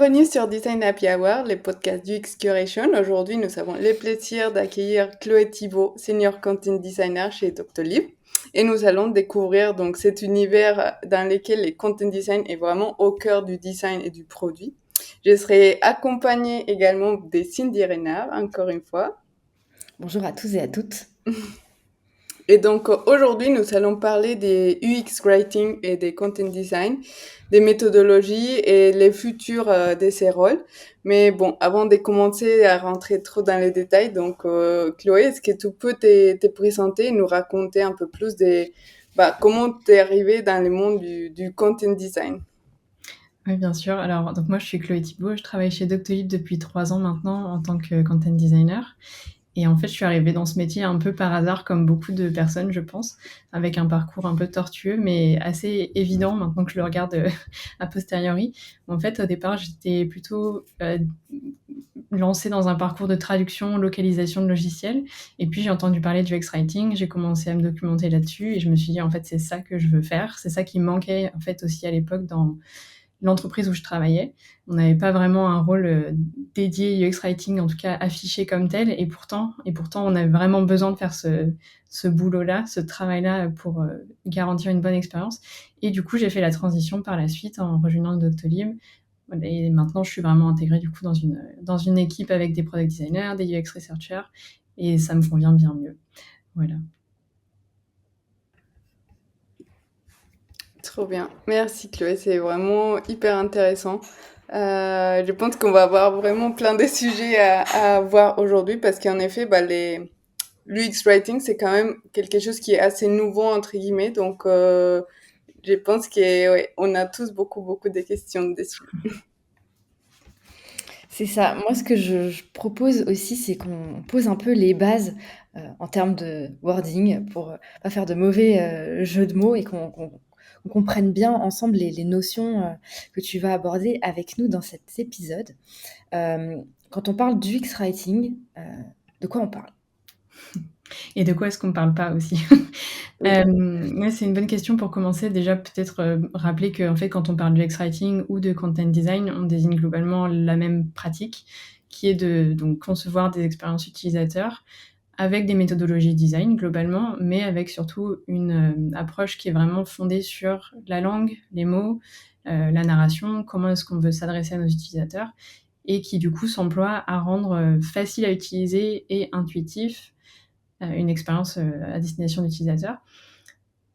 Bienvenue sur Design Happy Hour, les podcasts du X Curation. Aujourd'hui, nous avons le plaisir d'accueillir Chloé Thibault, Senior Content Designer chez Doctolib. Et nous allons découvrir donc cet univers dans lequel le content design est vraiment au cœur du design et du produit. Je serai accompagnée également de Cindy Renard, encore une fois. Bonjour à tous et à toutes. Et donc aujourd'hui, nous allons parler des UX Writing et des Content Design, des méthodologies et les futurs de ces rôles. Mais bon, avant de commencer à rentrer trop dans les détails, donc Chloé, est-ce que tu peux te présenter et nous raconter un peu plus de comment tu es arrivée dans le monde du Content Design? Oui, bien sûr. Alors, donc moi, je suis Chloé Thibault. Je travaille chez Doctolib depuis 3 ans maintenant en tant que content designer. Et en fait, je suis arrivée dans ce métier un peu par hasard, comme beaucoup de personnes, je pense, avec un parcours un peu tortueux, mais assez évident maintenant que je le regarde a posteriori. En fait, au départ, j'étais plutôt lancée dans un parcours de traduction, localisation de logiciels. Et puis, j'ai entendu parler du UX-Writing. J'ai commencé à me documenter là-dessus et je me suis dit, en fait, c'est ça que je veux faire. C'est ça qui me manquait, en fait, aussi à l'époque dans l'entreprise où je travaillais. On n'avait pas vraiment un rôle dédié UX Writing, en tout cas affiché comme tel, et pourtant on avait vraiment besoin de faire ce boulot-là, ce travail-là pour garantir une bonne expérience. Et du coup, j'ai fait la transition par la suite en rejoignant Doctolib. Et maintenant, je suis vraiment intégrée du coup dans une équipe avec des product designers, des UX researchers, et ça me convient bien mieux. Voilà. Trop bien. Merci Chloé, c'est vraiment hyper intéressant. Je pense qu'on va avoir vraiment plein de sujets à voir aujourd'hui parce qu'en effet, l'UX Writing, c'est quand même quelque chose qui est assez nouveau, entre guillemets. Donc, je pense qu'on a tous beaucoup de questions dessus. C'est ça. Moi, ce que je propose aussi, c'est qu'on pose un peu les bases en termes de wording pour pas faire de mauvais jeux de mots et qu'on comprenne bien ensemble les notions que tu vas aborder avec nous dans cet épisode. Quand on parle du UX-Writing, de quoi on parle? Et de quoi est-ce qu'on ne parle pas aussi? Ouais, c'est une bonne question pour commencer. Déjà, peut-être rappeler qu'en fait, quand on parle du UX-Writing ou de content design, on désigne globalement la même pratique, qui est de donc, concevoir des expériences utilisateurs avec des méthodologies design globalement, mais avec surtout une approche qui est vraiment fondée sur la langue, les mots, la narration, comment est-ce qu'on veut s'adresser à nos utilisateurs, et qui du coup s'emploie à rendre facile à utiliser et intuitif une expérience à destination d'utilisateurs.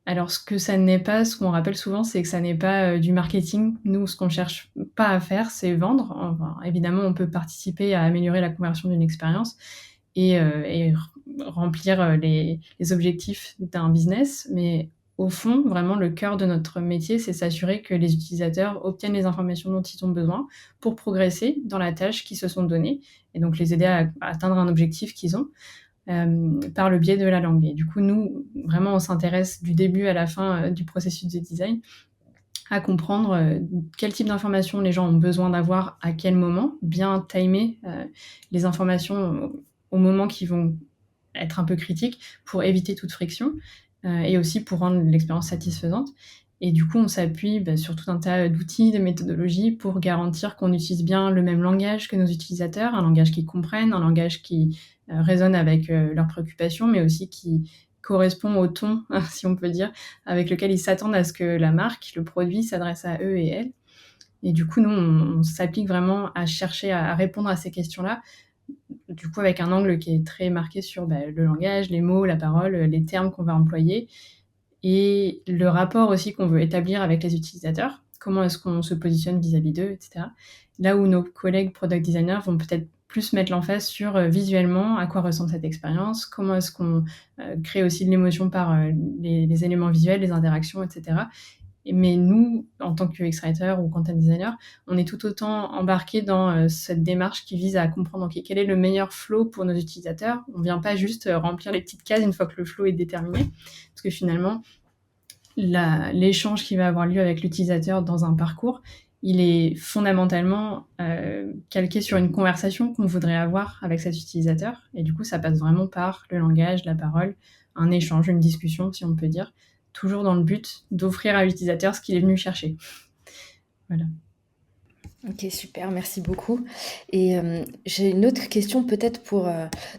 Alors, ce que ça n'est pas, ce qu'on rappelle souvent, c'est que ça n'est pas du marketing. Nous, ce qu'on cherche pas à faire, c'est vendre. Enfin, évidemment, on peut participer à améliorer la conversion d'une expérience et remplir les objectifs d'un business, mais au fond, vraiment, le cœur de notre métier, c'est s'assurer que les utilisateurs obtiennent les informations dont ils ont besoin pour progresser dans la tâche qu'ils se sont donnée et donc les aider à atteindre un objectif qu'ils ont. Par le biais de la langue. Et du coup, nous, vraiment, on s'intéresse du début à la fin du processus de design à comprendre quel type d'informations les gens ont besoin d'avoir à quel moment, bien timer les informations au moment qui vont être un peu critiques pour éviter toute friction et aussi pour rendre l'expérience satisfaisante. Et du coup, on s'appuie sur tout un tas d'outils, de méthodologies pour garantir qu'on utilise bien le même langage que nos utilisateurs, un langage qu'ils comprennent, un langage qui résonne avec leurs préoccupations, mais aussi qui correspond au ton, si on peut dire, avec lequel ils s'attendent à ce que la marque, le produit s'adresse à eux et elles. Et du coup, nous, on s'applique vraiment à chercher à répondre à ces questions-là, du coup avec un angle qui est très marqué sur le langage, les mots, la parole, les termes qu'on va employer et le rapport aussi qu'on veut établir avec les utilisateurs. Comment est-ce qu'on se positionne vis-à-vis d'eux, etc. Là où nos collègues product designers vont peut-être plus mettre l'emphase sur visuellement à quoi ressemble cette expérience, comment est-ce qu'on crée aussi de l'émotion par les éléments visuels, les interactions, etc. Mais nous, en tant que UX-writer ou content designer, on est tout autant embarqués dans cette démarche qui vise à comprendre quel est le meilleur flow pour nos utilisateurs. On ne vient pas juste remplir les petites cases une fois que le flow est déterminé, parce que finalement, l'échange qui va avoir lieu avec l'utilisateur dans un parcours, il est fondamentalement calqué sur une conversation qu'on voudrait avoir avec cet utilisateur. Et du coup, ça passe vraiment par le langage, la parole, un échange, une discussion, si on peut dire, toujours dans le but d'offrir à l'utilisateur ce qu'il est venu chercher. Voilà. OK, super, merci beaucoup. Et j'ai une autre question peut-être pour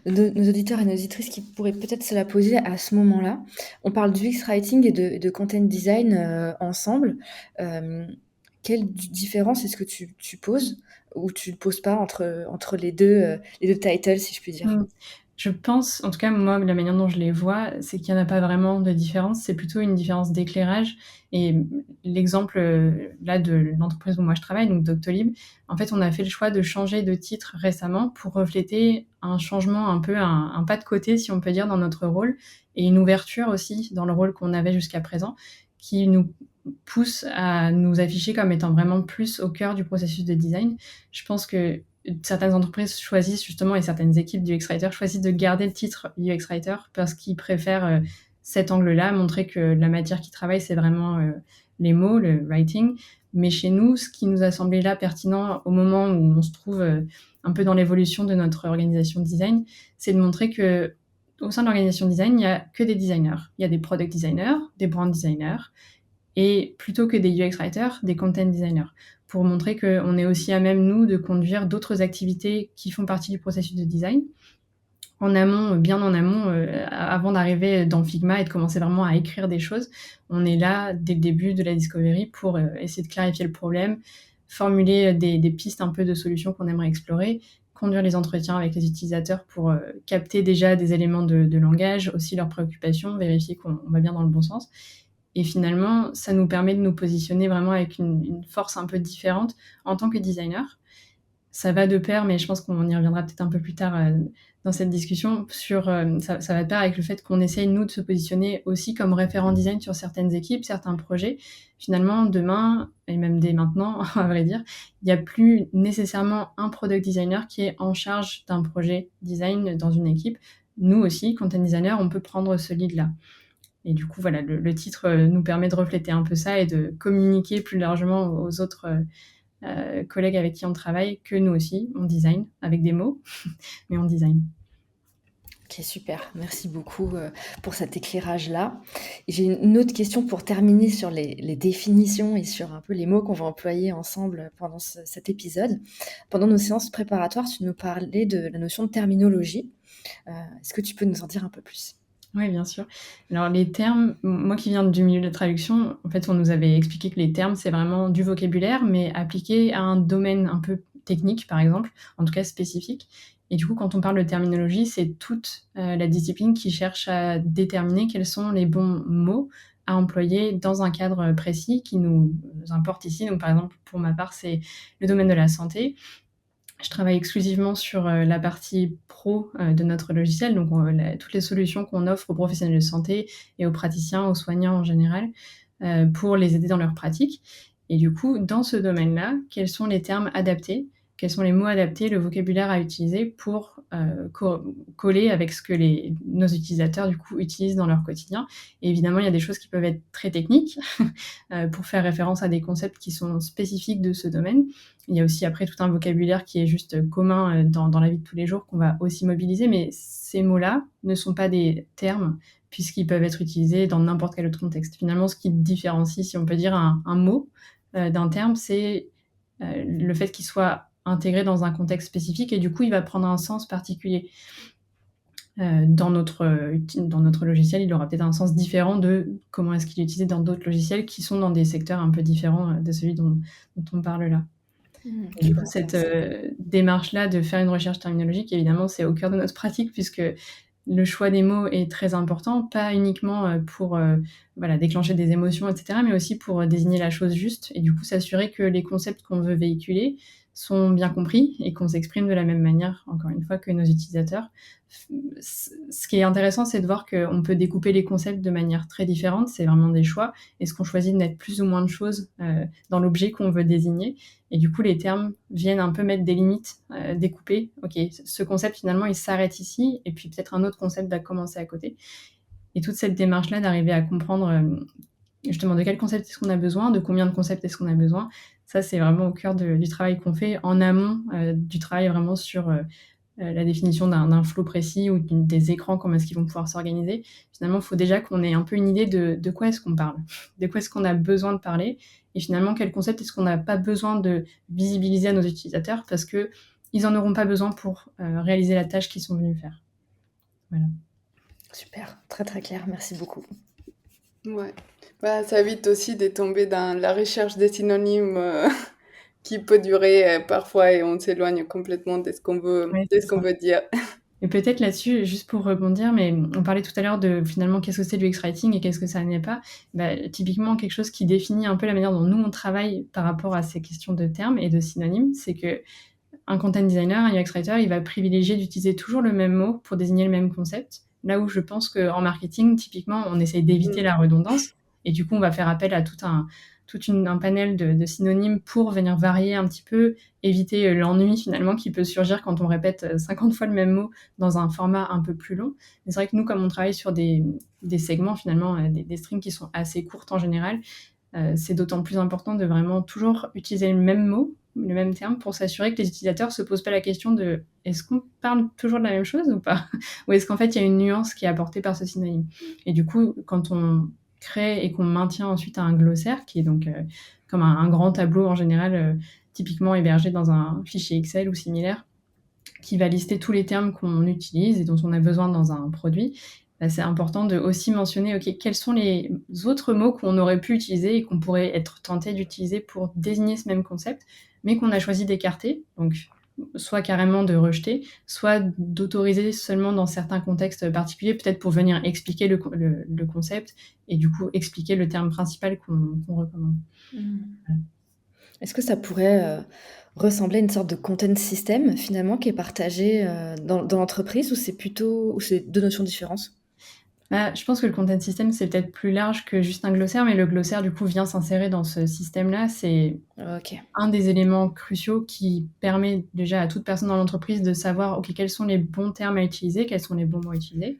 nos auditeurs et nos auditrices qui pourraient peut-être se la poser à ce moment-là. On parle du UX writing et de content design ensemble. Euh, quelle différence est-ce que tu poses ou tu ne poses pas entre les deux titles, si je puis dire? Je pense, en tout cas moi, la manière dont je les vois, c'est qu'il n'y en a pas vraiment de différence, c'est plutôt une différence d'éclairage. Et l'exemple là de l'entreprise où moi je travaille, donc Doctolib, en fait on a fait le choix de changer de titre récemment pour refléter un changement, un peu un pas de côté si on peut dire dans notre rôle, et une ouverture aussi dans le rôle qu'on avait jusqu'à présent, qui nous pousse à nous afficher comme étant vraiment plus au cœur du processus de design. Je pense que certaines entreprises choisissent justement, et certaines équipes du UX-Writer choisissent de garder le titre UX-Writer parce qu'ils préfèrent cet angle-là, montrer que la matière qu'ils travaillent, c'est vraiment les mots, le writing. Mais chez nous, ce qui nous a semblé là pertinent au moment où on se trouve un peu dans l'évolution de notre organisation design, c'est de montrer que au sein de l'organisation design, il n'y a que des designers. Il y a des product designers, des brand designers, et plutôt que des UX writers, des content designers, pour montrer qu'on est aussi à même, nous, de conduire d'autres activités qui font partie du processus de design, en amont, bien en amont, avant d'arriver dans Figma et de commencer vraiment à écrire des choses. On est là, dès le début de la discovery, pour essayer de clarifier le problème, formuler des pistes un peu de solutions qu'on aimerait explorer, conduire les entretiens avec les utilisateurs pour capter déjà des éléments de langage, aussi leurs préoccupations, vérifier qu'on va bien dans le bon sens. Et finalement, ça nous permet de nous positionner vraiment avec une force un peu différente en tant que designer. Ça va de pair, mais je pense qu'on y reviendra peut-être un peu plus tard dans cette discussion, ça va de pair avec le fait qu'on essaye, nous, de se positionner aussi comme référent design sur certaines équipes, certains projets. Finalement, demain, et même dès maintenant, à vrai dire, il n'y a plus nécessairement un product designer qui est en charge d'un projet design dans une équipe. Nous aussi, content designer, on peut prendre ce lead-là. Et du coup, voilà, le titre nous permet de refléter un peu ça et de communiquer plus largement aux autres collègues avec qui on travaille que nous aussi, on design avec des mots, mais on design. Ok, super. Merci beaucoup pour cet éclairage-là. J'ai une autre question pour terminer sur les définitions et sur un peu les mots qu'on va employer ensemble pendant cet épisode. Pendant nos séances préparatoires, tu nous parlais de la notion de terminologie. Est-ce que tu peux nous en dire un peu plus? Oui, bien sûr. Alors les termes, moi qui viens du milieu de la traduction, en fait, on nous avait expliqué que les termes, c'est vraiment du vocabulaire, mais appliqué à un domaine un peu technique, par exemple, en tout cas spécifique. Et du coup, quand on parle de terminologie, c'est toute la discipline qui cherche à déterminer quels sont les bons mots à employer dans un cadre précis qui nous importe ici. Donc, par exemple, pour ma part, c'est le domaine de la santé. Je travaille exclusivement sur la partie pro de notre logiciel, donc toutes les solutions qu'on offre aux professionnels de santé et aux praticiens, aux soignants en général, pour les aider dans leur pratique. Et du coup, dans ce domaine-là, quels sont les termes adaptés? Quels sont les mots adaptés, le vocabulaire à utiliser pour coller avec ce que nos utilisateurs du coup utilisent dans leur quotidien? Et évidemment, il y a des choses qui peuvent être très techniques pour faire référence à des concepts qui sont spécifiques de ce domaine. Il y a aussi après tout un vocabulaire qui est juste commun dans la vie de tous les jours qu'on va aussi mobiliser, mais ces mots-là ne sont pas des termes puisqu'ils peuvent être utilisés dans n'importe quel autre contexte. Finalement, ce qui différencie, si on peut dire, un mot d'un terme, c'est le fait qu'il soit intégré dans un contexte spécifique et du coup, il va prendre un sens particulier. Dans notre logiciel, il aura peut-être un sens différent de comment est-ce qu'il est utilisé dans d'autres logiciels qui sont dans des secteurs un peu différents de celui dont on parle là. Et du coup, cette démarche-là de faire une recherche terminologique, évidemment, c'est au cœur de notre pratique puisque le choix des mots est très important, pas uniquement pour déclencher des émotions, etc., mais aussi pour désigner la chose juste et du coup s'assurer que les concepts qu'on veut véhiculer sont bien compris et qu'on s'exprime de la même manière, encore une fois, que nos utilisateurs. Ce qui est intéressant, c'est de voir qu'on peut découper les concepts de manière très différente, c'est vraiment des choix. Est-ce qu'on choisit de mettre plus ou moins de choses dans l'objet qu'on veut désigner? Et du coup, les termes viennent un peu mettre des limites, découper. Ok, ce concept, finalement, il s'arrête ici, et puis peut-être un autre concept va commencer à côté. Et toute cette démarche-là d'arriver à comprendre justement de quel concept est-ce qu'on a besoin, de combien de concepts est-ce qu'on a besoin, ça, c'est vraiment au cœur du travail qu'on fait en amont du travail vraiment sur la définition d'un flow précis ou des écrans, comment est-ce qu'ils vont pouvoir s'organiser. Finalement, il faut déjà qu'on ait un peu une idée de quoi est-ce qu'on parle, de quoi est-ce qu'on a besoin de parler, et finalement, quel concept est-ce qu'on n'a pas besoin de visibiliser à nos utilisateurs parce qu'ils n'en auront pas besoin pour réaliser la tâche qu'ils sont venus faire. Voilà. Super, très très clair, merci beaucoup. Ouais. Bah, ça évite aussi de tomber dans la recherche des synonymes qui peut durer parfois et on s'éloigne complètement de ce qu'on veut, Ouais, de c'est ce qu'on ça. veut dire. Et peut-être là-dessus, juste pour rebondir, mais on parlait tout à l'heure de finalement qu'est-ce que c'est du X-Writing et qu'est-ce que ça n'est pas. Bah, typiquement, quelque chose qui définit un peu la manière dont nous on travaille par rapport à ces questions de termes et de synonymes, c'est que un content designer, un UX writer, il va privilégier d'utiliser toujours le même mot pour désigner le même concept. Là où je pense qu'en marketing, typiquement, on essaye d'éviter Mm. la redondance. Et du coup, on va faire appel à un panel de synonymes pour venir varier un petit peu, éviter l'ennui finalement qui peut surgir quand on répète 50 fois le même mot dans un format un peu plus long. Mais c'est vrai que nous, comme on travaille sur des segments finalement, des strings qui sont assez courtes en général, c'est d'autant plus important de vraiment toujours utiliser le même mot, le même terme, pour s'assurer que les utilisateurs ne se posent pas la question de est-ce qu'on parle toujours de la même chose ou pas? Ou est-ce qu'en fait, il y a une nuance qui est apportée par ce synonyme? Et du coup, quand on crée et qu'on maintient ensuite un glossaire, qui est donc comme un grand tableau en général, typiquement hébergé dans un fichier Excel ou similaire, qui va lister tous les termes qu'on utilise et dont on a besoin dans un produit, bah, c'est important de aussi mentionner, OK, quels sont les autres mots qu'on aurait pu utiliser et qu'on pourrait être tenté d'utiliser pour désigner ce même concept, mais qu'on a choisi d'écarter. Donc, soit carrément de rejeter, soit d'autoriser seulement dans certains contextes particuliers, peut-être pour venir expliquer le concept et du coup expliquer le terme principal qu'on recommande. Voilà. Est-ce que ça pourrait ressembler à une sorte de content system finalement qui est partagé dans l'entreprise ou c'est deux notions différentes? Bah, je pense que le content system, c'est peut-être plus large que juste un glossaire, mais le glossaire, du coup, vient s'insérer dans ce système-là. C'est Ok. un des éléments cruciaux qui permet déjà à toute personne dans l'entreprise de savoir, OK, quels sont les bons termes à utiliser, quels sont les bons mots à utiliser.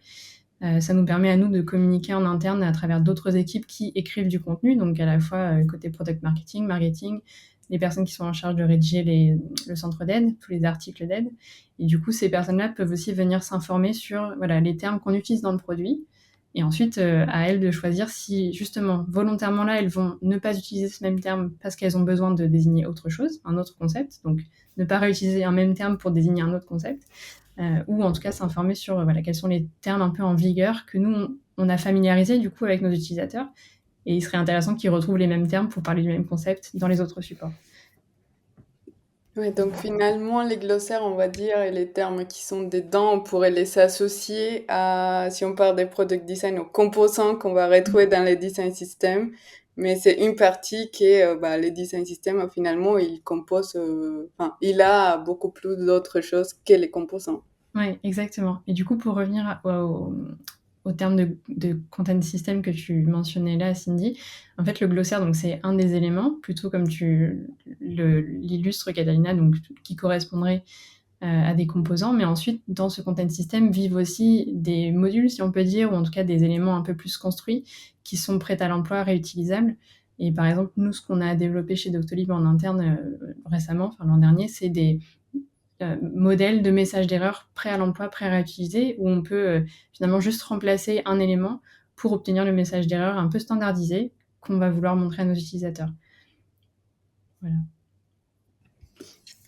Ça nous permet à nous de communiquer en interne à travers d'autres équipes qui écrivent du contenu, donc à la fois côté product marketing, les personnes qui sont en charge de rédiger le centre d'aide, tous les articles d'aide. Et du coup, ces personnes-là peuvent aussi venir s'informer sur voilà, les termes qu'on utilise dans le produit. Et ensuite, à elles de choisir si, justement, volontairement là, elles vont ne pas utiliser ce même terme parce qu'elles ont besoin de désigner autre chose, un autre concept. Donc, ne pas réutiliser un même terme pour désigner un autre concept. Ou en tout cas s'informer sur voilà, quels sont les termes un peu en vigueur que nous, on a familiarisés du coup avec nos utilisateurs. Et il serait intéressant qu'ils retrouvent les mêmes termes pour parler du même concept dans les autres supports. Ouais, donc finalement, les glossaires, on va dire, et les termes qui sont dedans, on pourrait les associer à, si on parle des product design, aux composants qu'on va retrouver dans les design systems. Mais c'est une partie qui est, bah, les design systems, finalement, il compose, enfin, il a beaucoup plus d'autres choses que les composants. Oui, exactement. Et du coup, pour revenir au terme de content system que tu mentionnais là, Cindy, en fait, le glossaire, donc c'est un des éléments, plutôt comme tu l'illustres, Catalina, donc qui correspondrait à des composants. Mais ensuite, dans ce content system vivent aussi des modules, si on peut dire, ou en tout cas des éléments un peu plus construits qui sont prêts à l'emploi, réutilisables. Et par exemple, nous, ce qu'on a développé chez Doctolib en interne récemment, enfin l'an dernier, c'est des modèles de messages d'erreur prêts à l'emploi, prêts à réutiliser, où on peut finalement juste remplacer un élément pour obtenir le message d'erreur un peu standardisé qu'on va vouloir montrer à nos utilisateurs. Voilà.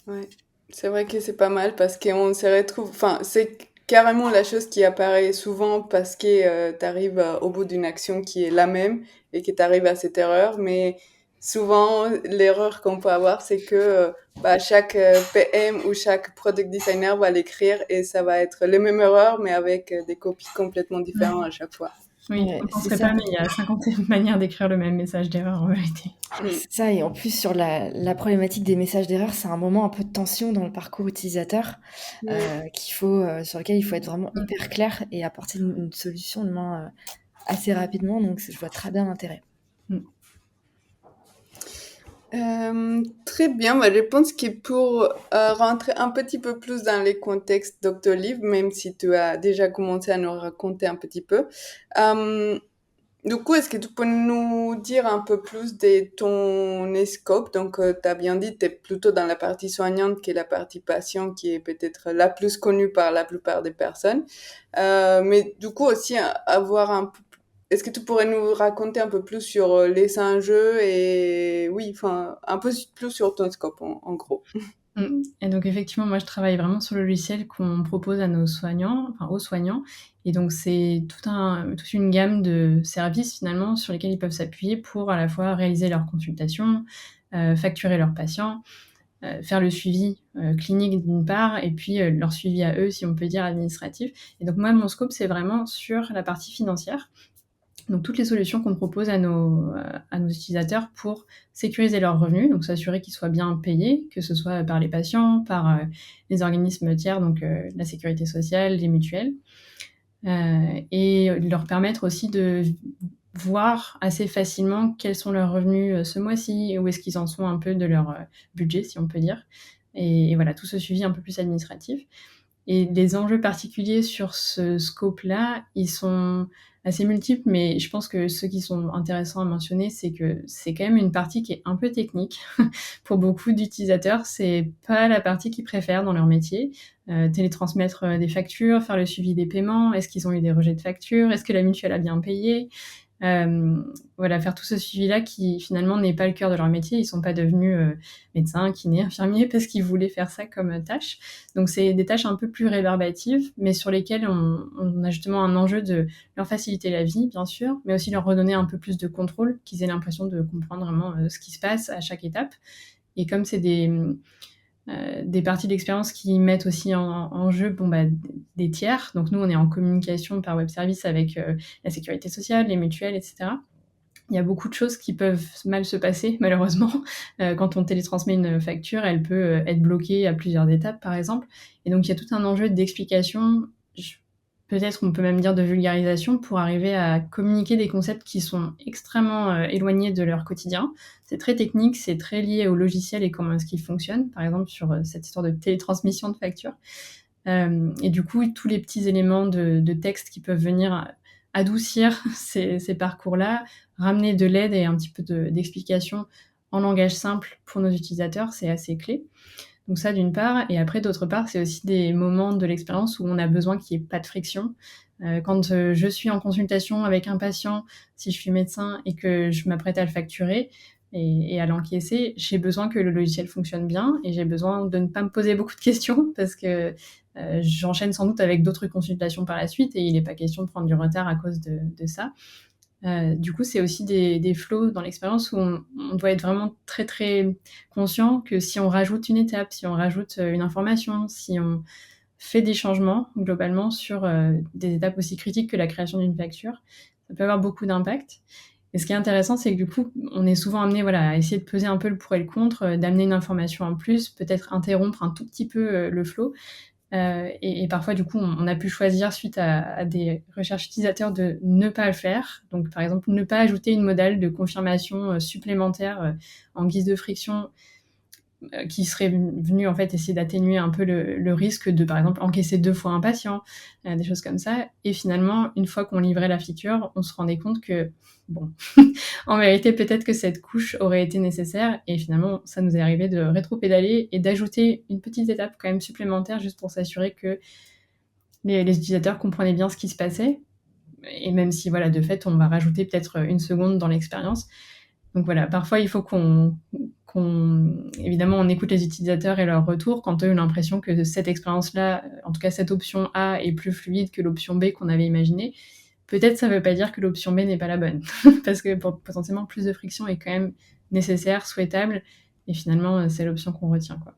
Ouais, c'est vrai que c'est pas mal parce qu'on se retrouve, enfin, c'est carrément la chose qui apparaît souvent parce que tu arrives au bout d'une action qui est la même et que tu arrives à cette erreur, mais souvent l'erreur qu'on peut avoir, c'est que bah, chaque PM ou chaque product designer va l'écrire et ça va être les mêmes erreurs mais avec des copies complètement différentes à chaque fois. Oui, on Ouais, ne c'est penserait ça. pas, mais il y a 50 manières d'écrire le même message d'erreur en vérité. Mm. C'est ça, et en plus sur la problématique des messages d'erreur, c'est un moment un peu de tension dans le parcours utilisateur Ouais. sur lequel il faut être vraiment hyper clair et apporter une solution de main assez rapidement. Donc je vois très bien l'intérêt. Mm. Très bien, bah, je pense que pour rentrer un petit peu plus dans les contextes Doctolib, même si tu as déjà commencé à nous raconter un petit peu, euh, Du coup, est-ce que tu peux nous dire un peu plus de ton scope? Donc, tu as bien dit, tu es plutôt dans la partie soignante qui est la partie patient, qui est peut-être la plus connue par la plupart des personnes. Mais du coup, aussi, avoir est-ce que tu pourrais nous raconter un peu plus sur les enjeux et, oui, enfin, un peu plus sur ton scope, en gros. Et donc effectivement, moi je travaille vraiment sur le logiciel qu'on propose à nos soignants, enfin aux soignants. Et donc c'est toute une gamme de services finalement sur lesquels ils peuvent s'appuyer pour à la fois réaliser leurs consultations, facturer leurs patients, faire le suivi clinique d'une part, et puis leur suivi à eux, si on peut dire, administratif. Et donc moi, mon scope, c'est vraiment sur la partie financière. Donc toutes les solutions qu'on propose à nos utilisateurs pour sécuriser leurs revenus, donc s'assurer qu'ils soient bien payés, que ce soit par les patients, par les organismes tiers, donc la sécurité sociale, les mutuelles, et leur permettre aussi de voir assez facilement quels sont leurs revenus ce mois-ci, où est-ce qu'ils en sont un peu de leur budget, si on peut dire. Et voilà, tout ce suivi un peu plus administratif. Et les enjeux particuliers sur ce scope-là, ils sont assez multiples, mais je pense que ceux qui sont intéressants à mentionner, c'est que c'est quand même une partie qui est un peu technique. Pour beaucoup d'utilisateurs, c'est pas la partie qu'ils préfèrent dans leur métier. Télétransmettre des factures, faire le suivi des paiements, est-ce qu'ils ont eu des rejets de factures, est-ce que la mutuelle a bien payé, voilà, faire tout ce suivi-là qui finalement n'est pas le cœur de leur métier. Ils sont pas devenus médecins, kinés, infirmiers parce qu'ils voulaient faire ça comme tâche. Donc c'est des tâches un peu plus rébarbatives, mais sur lesquelles on a justement un enjeu de leur faciliter la vie, bien sûr, mais aussi leur redonner un peu plus de contrôle, qu'ils aient l'impression de comprendre vraiment ce qui se passe à chaque étape. Et comme c'est des parties d'expérience qui mettent aussi en jeu des tiers. Donc nous, on est en communication par web service avec la sécurité sociale, les mutuelles, etc. Il y a beaucoup de choses qui peuvent mal se passer, malheureusement. Quand on télétransmet une facture, elle peut être bloquée à plusieurs étapes, par exemple. Et donc, il y a tout un enjeu d'explication, peut-être on peut même dire de vulgarisation, pour arriver à communiquer des concepts qui sont extrêmement éloignés de leur quotidien. C'est très technique, c'est très lié au logiciel et comment est-ce qu'il fonctionne, par exemple sur cette histoire de télétransmission de facture. Et du coup, tous les petits éléments de texte qui peuvent venir adoucir ces parcours-là, ramener de l'aide et un petit peu d'explication en langage simple pour nos utilisateurs, c'est assez clé. Donc ça d'une part, et après d'autre part, c'est aussi des moments de l'expérience où on a besoin qu'il n'y ait pas de friction. Quand je suis en consultation avec un patient, si je suis médecin et que je m'apprête à le facturer et à l'encaisser, j'ai besoin que le logiciel fonctionne bien et j'ai besoin de ne pas me poser beaucoup de questions parce que j'enchaîne sans doute avec d'autres consultations par la suite et il n'est pas question de prendre du retard à cause de ça. Du coup, c'est aussi des flows dans l'expérience où on doit être vraiment très, très conscient que si on rajoute une étape, si on rajoute une information, si on fait des changements globalement sur des étapes aussi critiques que la création d'une facture, ça peut avoir beaucoup d'impact. Et ce qui est intéressant, c'est que du coup, on est souvent amené à essayer de peser un peu le pour et le contre, d'amener une information en plus, peut-être interrompre un tout petit peu le flow. Et parfois, du coup, on a pu choisir, suite à des recherches utilisateurs, de ne pas le faire. Donc, par exemple, ne pas ajouter une modale de confirmation supplémentaire en guise de friction qui serait venu en fait essayer d'atténuer un peu le risque de, par exemple, encaisser 2 fois un patient, des choses comme ça. Et finalement, une fois qu'on livrait la feature, on se rendait compte que, bon, en vérité, peut-être que cette couche aurait été nécessaire. Et finalement, ça nous est arrivé de rétro-pédaler et d'ajouter une petite étape quand même supplémentaire juste pour s'assurer que les utilisateurs comprenaient bien ce qui se passait. Et même si, voilà, de fait, on va rajouter peut-être 1 seconde dans l'expérience. Donc voilà, parfois il faut évidemment, on écoute les utilisateurs et leurs retours. Quand eux ont l'impression que cette expérience-là, en tout cas cette option A, est plus fluide que l'option B qu'on avait imaginée, peut-être ça ne veut pas dire que l'option B n'est pas la bonne. Parce que potentiellement, plus de friction est quand même nécessaire, souhaitable, et finalement, c'est l'option qu'on retient, quoi.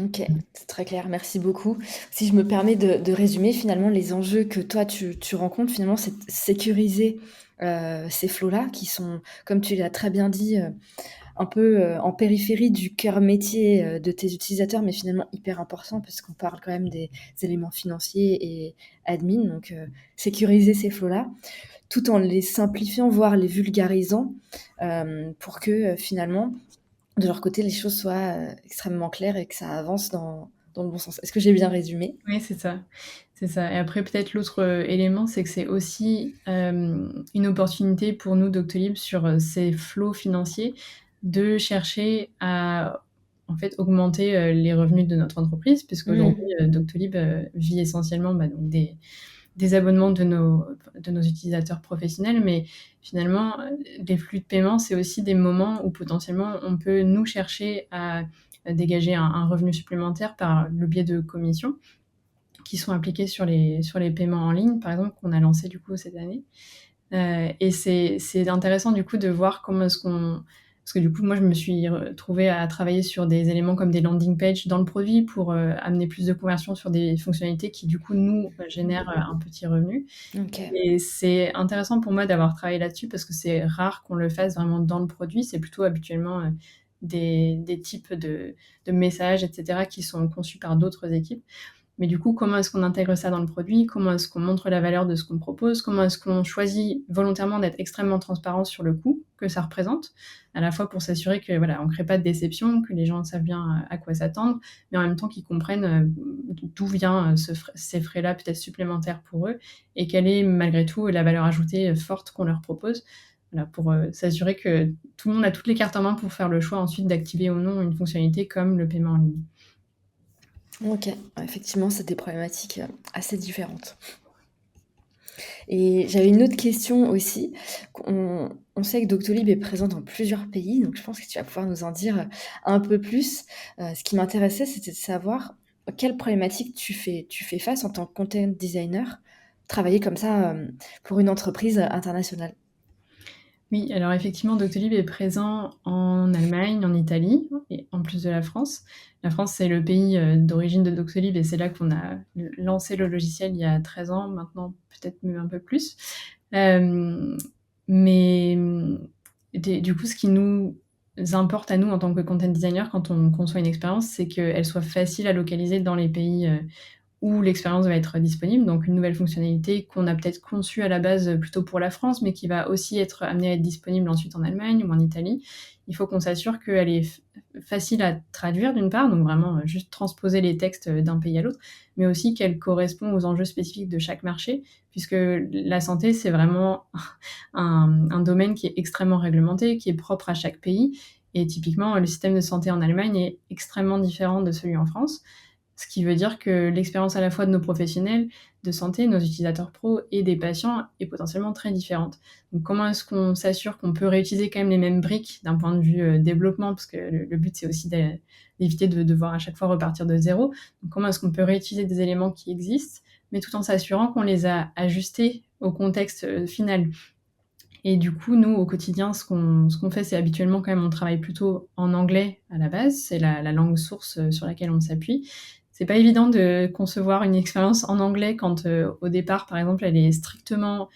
Ok, c'est très clair, merci beaucoup. Si je me permets de résumer, finalement, les enjeux que toi, tu rencontres, finalement, c'est de sécuriser ces flots-là qui sont, comme tu l'as très bien dit, un peu en périphérie du cœur métier de tes utilisateurs, mais finalement hyper important parce qu'on parle quand même des éléments financiers et admin. Donc, sécuriser ces flots-là, tout en les simplifiant, voire les vulgarisant, pour que finalement, de leur côté, les choses soient extrêmement claires et que ça avance dans dans le bon sens. Est-ce que j'ai bien résumé? Oui, c'est ça. C'est ça et après peut-être l'autre, élément, c'est que c'est aussi, une opportunité pour nous Doctolib sur, ces flots financiers de chercher à, en fait, augmenter, les revenus de notre entreprise puisqu'aujourd'hui, Mmh. Doctolib, vit essentiellement, donc des abonnements de nos utilisateurs professionnels, mais finalement, les flux de paiement, c'est aussi des moments où potentiellement on peut nous chercher à dégager un revenu supplémentaire par le biais de commissions qui sont appliquées sur les paiements en ligne, par exemple, qu'on a lancé du coup cette année. Et c'est intéressant du coup de voir comment est-ce qu'on parce que du coup, moi, je me suis retrouvée à travailler sur des éléments comme des landing pages dans le produit pour, amener plus de conversions sur des fonctionnalités qui du coup nous, génèrent, un petit revenu. OK. Et c'est intéressant pour moi d'avoir travaillé là-dessus parce que c'est rare qu'on le fasse vraiment dans le produit. C'est plutôt habituellement, des types de messages et cetera qui sont conçus par d'autres équipes. Mais du coup, comment est-ce qu'on intègre ça dans le produit? Comment est-ce qu'on montre la valeur de ce qu'on propose? Comment est-ce qu'on choisit volontairement d'être extrêmement transparent sur le coût que ça représente? À la fois pour s'assurer que, voilà, on crée pas de déception, que les gens savent bien, à quoi s'attendre, mais en même temps qu'ils comprennent, d'où vient, ces frais-là peut-être supplémentaires pour eux et quelle est malgré tout la valeur ajoutée, forte qu'on leur propose. Voilà, pour, s'assurer que tout le monde a toutes les cartes en main pour faire le choix ensuite d'activer ou non une fonctionnalité comme le paiement en ligne. OK. Ouais, effectivement, c'est des problématiques, assez différentes. Et j'avais une autre question aussi. On sait que Doctolib est présent dans plusieurs pays, donc je pense que tu vas pouvoir nous en dire, un peu plus. Ce qui m'intéressait, c'était de savoir quelles problématiques tu fais face en tant que content designer, travailler comme ça, pour une entreprise, internationale? Oui, alors effectivement, Doctolib est présent en Allemagne, en Italie et en plus de la France. La France, c'est le pays, d'origine de Doctolib et c'est là qu'on a lancé le logiciel il y a 13 ans maintenant, peut-être même un peu plus. Hem, mais, des du coup, ce qui nous importe à nous en tant que content designer quand on conçoit une expérience, c'est qu'elle soit facile à localiser dans les pays, où l'expérience va être disponible, donc une nouvelle fonctionnalité qu'on a peut-être conçue à la base, plutôt pour la France, mais qui va aussi être amenée à être disponible ensuite en Allemagne ou en Italie. Il faut qu'on s'assure qu'elle est facile à traduire d'une part, donc vraiment, juste transposer les textes, d'un pays à l'autre, mais aussi qu'elle correspond aux enjeux spécifiques de chaque marché, puisque la santé, c'est vraiment un domaine qui est extrêmement réglementé, qui est propre à chaque pays et typiquement, le système de santé en Allemagne est extrêmement différent de celui en France. Ce qui veut dire que l'expérience à la fois de nos professionnels de santé, nos utilisateurs pro et des patients est potentiellement très différente. Donc comment est-ce qu'on s'assure qu'on peut réutiliser quand même les mêmes briques d'un point de vue, développement? Parce que le but, c'est aussi d'éviter de devoir à chaque fois repartir de zéro. Donc comment est-ce qu'on peut réutiliser des éléments qui existent, mais tout en s'assurant qu'on les a ajustés au contexte, final? Et du coup, nous, au quotidien, ce qu'on fait, c'est habituellement quand même, on travaille plutôt en anglais à la base. C'est la langue source, sur laquelle on s'appuie. C'est pas évident de concevoir une expérience en anglais quand, au départ, par exemple, elle est strictement,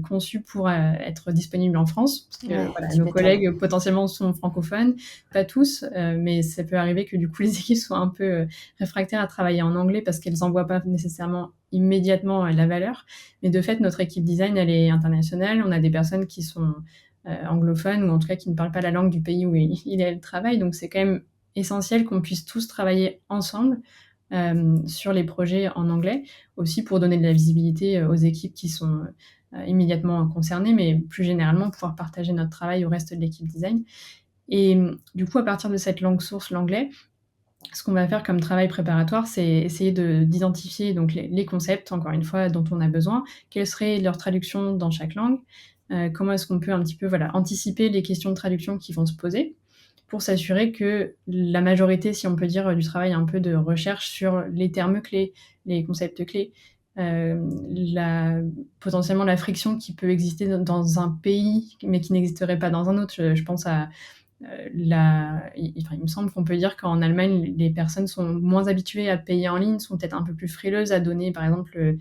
conçue pour, être disponible en France. Parce que, Ouais, voilà, tu nos m'étonnes. collègues, potentiellement, sont francophones, pas tous, mais ça peut arriver que, du coup, les équipes soient un peu, réfractaires à travailler en anglais parce qu'elles en voient pas nécessairement immédiatement, la valeur. Mais de fait, notre équipe design, elle est internationale. On a des personnes qui sont anglophones ou en tout cas qui ne parlent pas la langue du pays où il et elle travaillent. Donc c'est quand même essentiel qu'on puisse tous travailler ensemble sur les projets en anglais, aussi pour donner de la visibilité aux équipes qui sont immédiatement concernées, mais plus généralement pouvoir partager notre travail au reste de l'équipe design. Et du coup, à partir de cette langue source, l'anglais, ce qu'on va faire comme travail préparatoire, c'est essayer d'identifier donc les concepts, encore une fois, dont on a besoin. Quelle serait leur traduction dans chaque langue? Comment est-ce qu'on peut un petit peu, voilà, anticiper les questions de traduction qui vont se poser? Pour s'assurer que la majorité, si on peut dire, du travail un peu de recherche sur les termes clés, les concepts clés, la potentiellement la friction qui peut exister dans un pays, mais qui n'existerait pas dans un autre. Je pense à il me semble qu'on peut dire qu'en Allemagne, les personnes sont moins habituées à payer en ligne, sont peut-être un peu plus frileuses à donner, par exemple,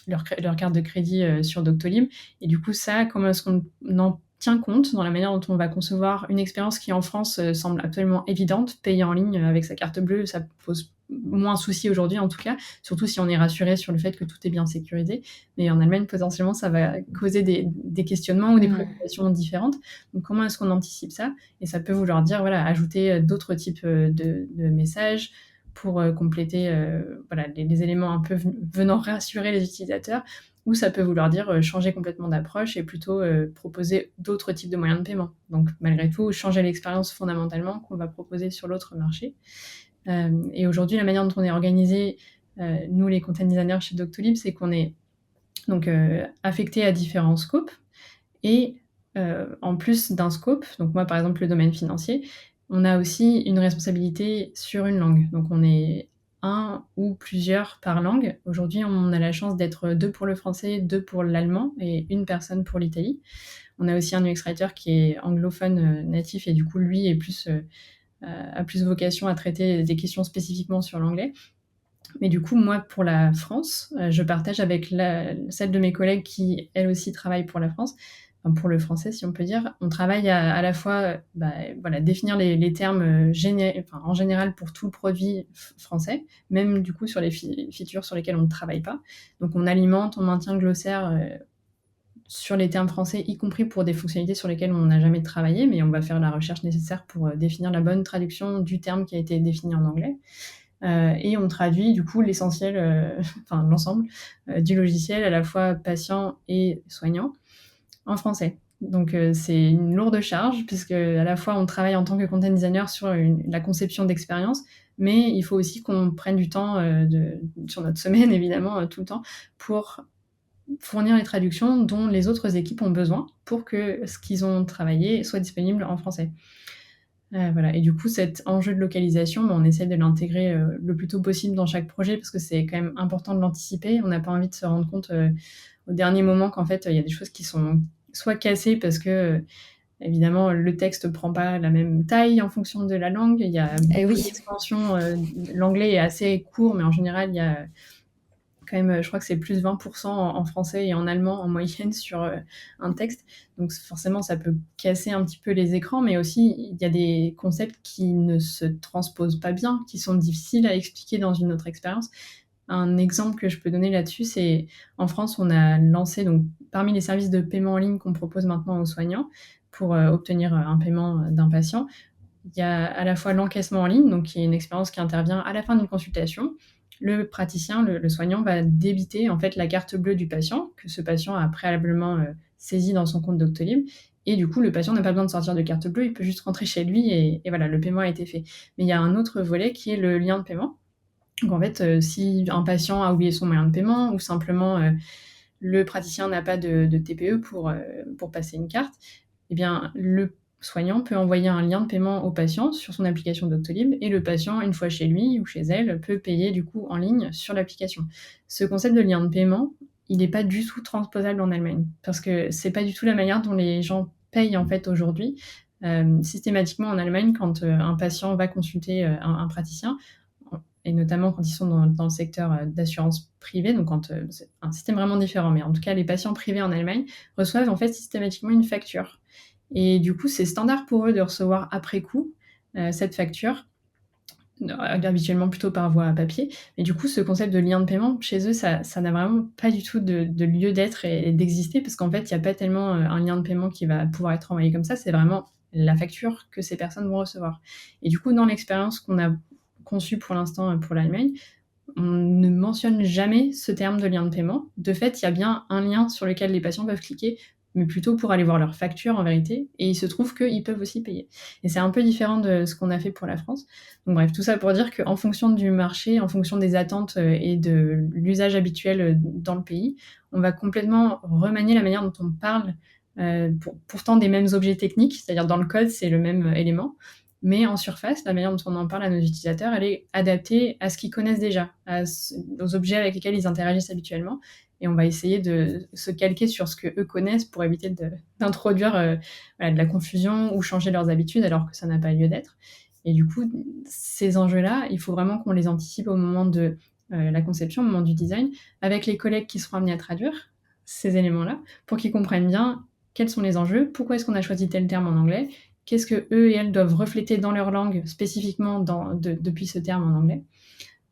leur carte de crédit sur Doctolib. Et du coup, ça, comment est-ce qu'on en tient compte dans la manière dont on va concevoir une expérience qui, en France, semble absolument évidente. Payer en ligne avec sa carte bleue, ça pose moins souci aujourd'hui en tout cas, surtout si on est rassuré sur le fait que tout est bien sécurisé. Mais en Allemagne, potentiellement, ça va causer des questionnements ou des préoccupations différentes. Donc comment est-ce qu'on anticipe ça? Et ça peut vouloir dire voilà, ajouter d'autres types de messages pour compléter voilà, les éléments un peu venant rassurer les utilisateurs, ou ça peut vouloir dire changer complètement d'approche et plutôt proposer d'autres types de moyens de paiement. Donc malgré tout, changer l'expérience fondamentalement qu'on va proposer sur l'autre marché. Et aujourd'hui, la manière dont on est organisé, nous les content designers chez Doctolib, c'est qu'on est donc affecté à différents scopes. Et en plus d'un scope, donc moi par exemple le domaine financier, on a aussi une responsabilité sur une langue. Donc on est un ou plusieurs par langue. Aujourd'hui, on a la chance d'être 2 pour le français, 2 pour l'allemand et une personne pour l'Italie. On a aussi un UX writer qui est anglophone natif et du coup lui est a plus vocation à traiter des questions spécifiquement sur l'anglais. Mais du coup, moi, pour la France, je partage avec celle de mes collègues qui, elle aussi, travaille pour la France, enfin, pour le français, si on peut dire. On travaille à la fois voilà, définir les termes en général pour tout le produit français, même du coup sur les features sur lesquelles on ne travaille pas. Donc on alimente, on maintient le glossaire sur les termes français, y compris pour des fonctionnalités sur lesquelles on n'a jamais travaillé, mais on va faire la recherche nécessaire pour définir la bonne traduction du terme qui a été défini en anglais. Et on traduit du coup l'essentiel, enfin l'ensemble du logiciel, à la fois patient et soignant, en français. Donc c'est une lourde charge, puisque à la fois on travaille en tant que content designer sur la conception d'expérience, mais il faut aussi qu'on prenne du temps sur notre semaine, évidemment, tout le temps, pour fournir les traductions dont les autres équipes ont besoin pour que ce qu'ils ont travaillé soit disponible en français. Voilà. Et du coup, cet enjeu de localisation, on essaie de l'intégrer le plus tôt possible dans chaque projet, parce que c'est quand même important de l'anticiper. On n'a pas envie de se rendre compte au dernier moment qu'en fait, il y a des choses qui sont soit cassées parce que, évidemment, le texte ne prend pas la même taille en fonction de la langue. Il y a beaucoup d'extensions. L'anglais est assez court, mais en général, il y a quand même, je crois que c'est plus 20% en français et en allemand en moyenne sur un texte. Donc forcément, ça peut casser un petit peu les écrans, mais aussi, il y a des concepts qui ne se transposent pas bien, qui sont difficiles à expliquer dans une autre expérience. Un exemple que je peux donner là-dessus, c'est en France, on a lancé, donc parmi les services de paiement en ligne qu'on propose maintenant aux soignants pour obtenir un paiement d'un patient, il y a à la fois l'encaissement en ligne, donc qui est une expérience qui intervient à la fin d'une consultation. Le praticien, le soignant, va débiter en fait la carte bleue du patient, que ce patient a préalablement saisi dans son compte Doctolib. Et du coup, le patient n'a pas besoin de sortir de carte bleue, il peut juste rentrer chez lui et voilà, le paiement a été fait. Mais il y a un autre volet qui est le lien de paiement. Donc en fait, si un patient a oublié son moyen de paiement ou simplement le praticien n'a pas de TPE pour passer une carte, eh bien le soignant peut envoyer un lien de paiement au patient sur son application Doctolib et le patient, une fois chez lui ou chez elle, peut payer du coup en ligne sur l'application. Ce concept de lien de paiement, il n'est pas du tout transposable en Allemagne, parce que c'est pas du tout la manière dont les gens payent en fait aujourd'hui. Systématiquement en Allemagne, quand un patient va consulter un praticien, et notamment quand ils sont dans le secteur d'assurance privée, donc quand c'est un système vraiment différent, mais en tout cas les patients privés en Allemagne reçoivent en fait systématiquement une facture. Et du coup, c'est standard pour eux de recevoir après coup cette facture, habituellement plutôt par voie papier. Mais du coup, ce concept de lien de paiement, chez eux, ça n'a vraiment pas du tout de lieu d'être et d'exister, parce qu'en fait, il n'y a pas tellement un lien de paiement qui va pouvoir être envoyé comme ça, c'est vraiment la facture que ces personnes vont recevoir. Et du coup, dans l'expérience qu'on a conçue pour l'instant pour l'Allemagne, on ne mentionne jamais ce terme de lien de paiement. De fait, il y a bien un lien sur lequel les patients peuvent cliquer, mais plutôt pour aller voir leur facture en vérité, et il se trouve qu'ils peuvent aussi payer. Et c'est un peu différent de ce qu'on a fait pour la France. Donc bref, tout ça pour dire qu'en fonction du marché, en fonction des attentes et de l'usage habituel dans le pays, on va complètement remanier la manière dont on parle, pourtant des mêmes objets techniques, c'est-à-dire dans le code, c'est le même élément, mais en surface, la manière dont on en parle à nos utilisateurs, elle est adaptée à ce qu'ils connaissent déjà, aux objets avec lesquels ils interagissent habituellement. Et on va essayer de se calquer sur ce qu'eux connaissent pour éviter d'introduire voilà, de la confusion ou changer leurs habitudes alors que ça n'a pas lieu d'être. Et du coup, ces enjeux-là, il faut vraiment qu'on les anticipe au moment de la conception, au moment du design, avec les collègues qui seront amenés à traduire ces éléments-là, pour qu'ils comprennent bien quels sont les enjeux, pourquoi est-ce qu'on a choisi tel terme en anglais, qu'est-ce que eux et elles doivent refléter dans leur langue spécifiquement depuis ce terme en anglais.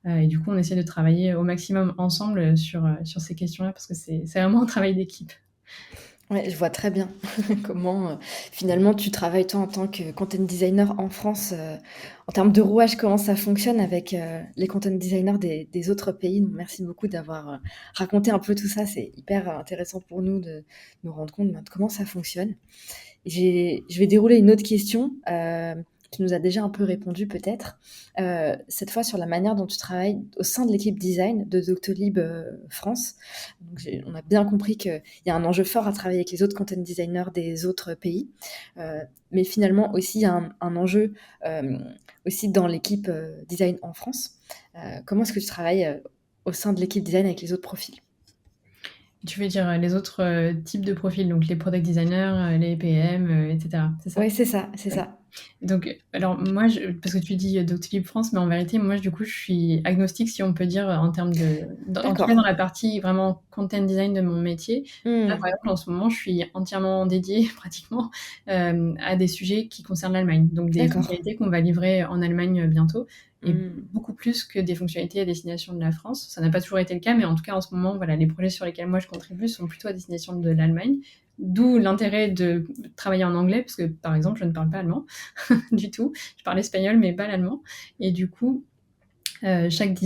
Et du coup, on essaie de travailler au maximum ensemble sur ces questions-là parce que c'est vraiment un travail d'équipe. Ouais, je vois très bien comment, finalement tu travailles toi en tant que content designer en France, en termes de rouage, comment ça fonctionne avec, les content designers des autres pays. Donc merci beaucoup d'avoir, raconté un peu tout ça. C'est hyper intéressant pour nous de nous rendre compte, ben, de comment ça fonctionne. Je vais dérouler une autre question. Tu nous as déjà un peu répondu peut-être. Cette fois sur la manière dont tu travailles au sein de l'équipe design de Doctolib France. Donc on a bien compris qu'il y a un enjeu fort à travailler avec les autres content designers des autres pays. Mais finalement aussi il y a un enjeu aussi dans l'équipe design en France. Comment est-ce que tu travailles au sein de l'équipe design avec les autres profils? Tu veux dire les autres types de profils, donc les product designers, les PM, etc. C'est ça? Ouais, c'est ça, c'est Ouais. ça. Donc, alors moi, parce que tu dis Doctolib France, mais en vérité, moi, du coup, je suis agnostique, si on peut dire, en termes en tout cas, D'accord. dans la partie vraiment content design de mon métier. Là, par Mmh. exemple, en ce moment, je suis entièrement dédiée, pratiquement, à des sujets qui concernent l'Allemagne. Donc, des D'accord. fonctionnalités qu'on va livrer en Allemagne bientôt, et Mmh. beaucoup plus que des fonctionnalités à destination de la France. Ça n'a pas toujours été le cas, mais en tout cas, en ce moment, voilà, les projets sur lesquels moi je contribue sont plutôt à destination de l'Allemagne. D'où l'intérêt de travailler en anglais, parce que, par exemple, je ne parle pas allemand du tout. Je parle espagnol, mais pas l'allemand. Et du coup, chaque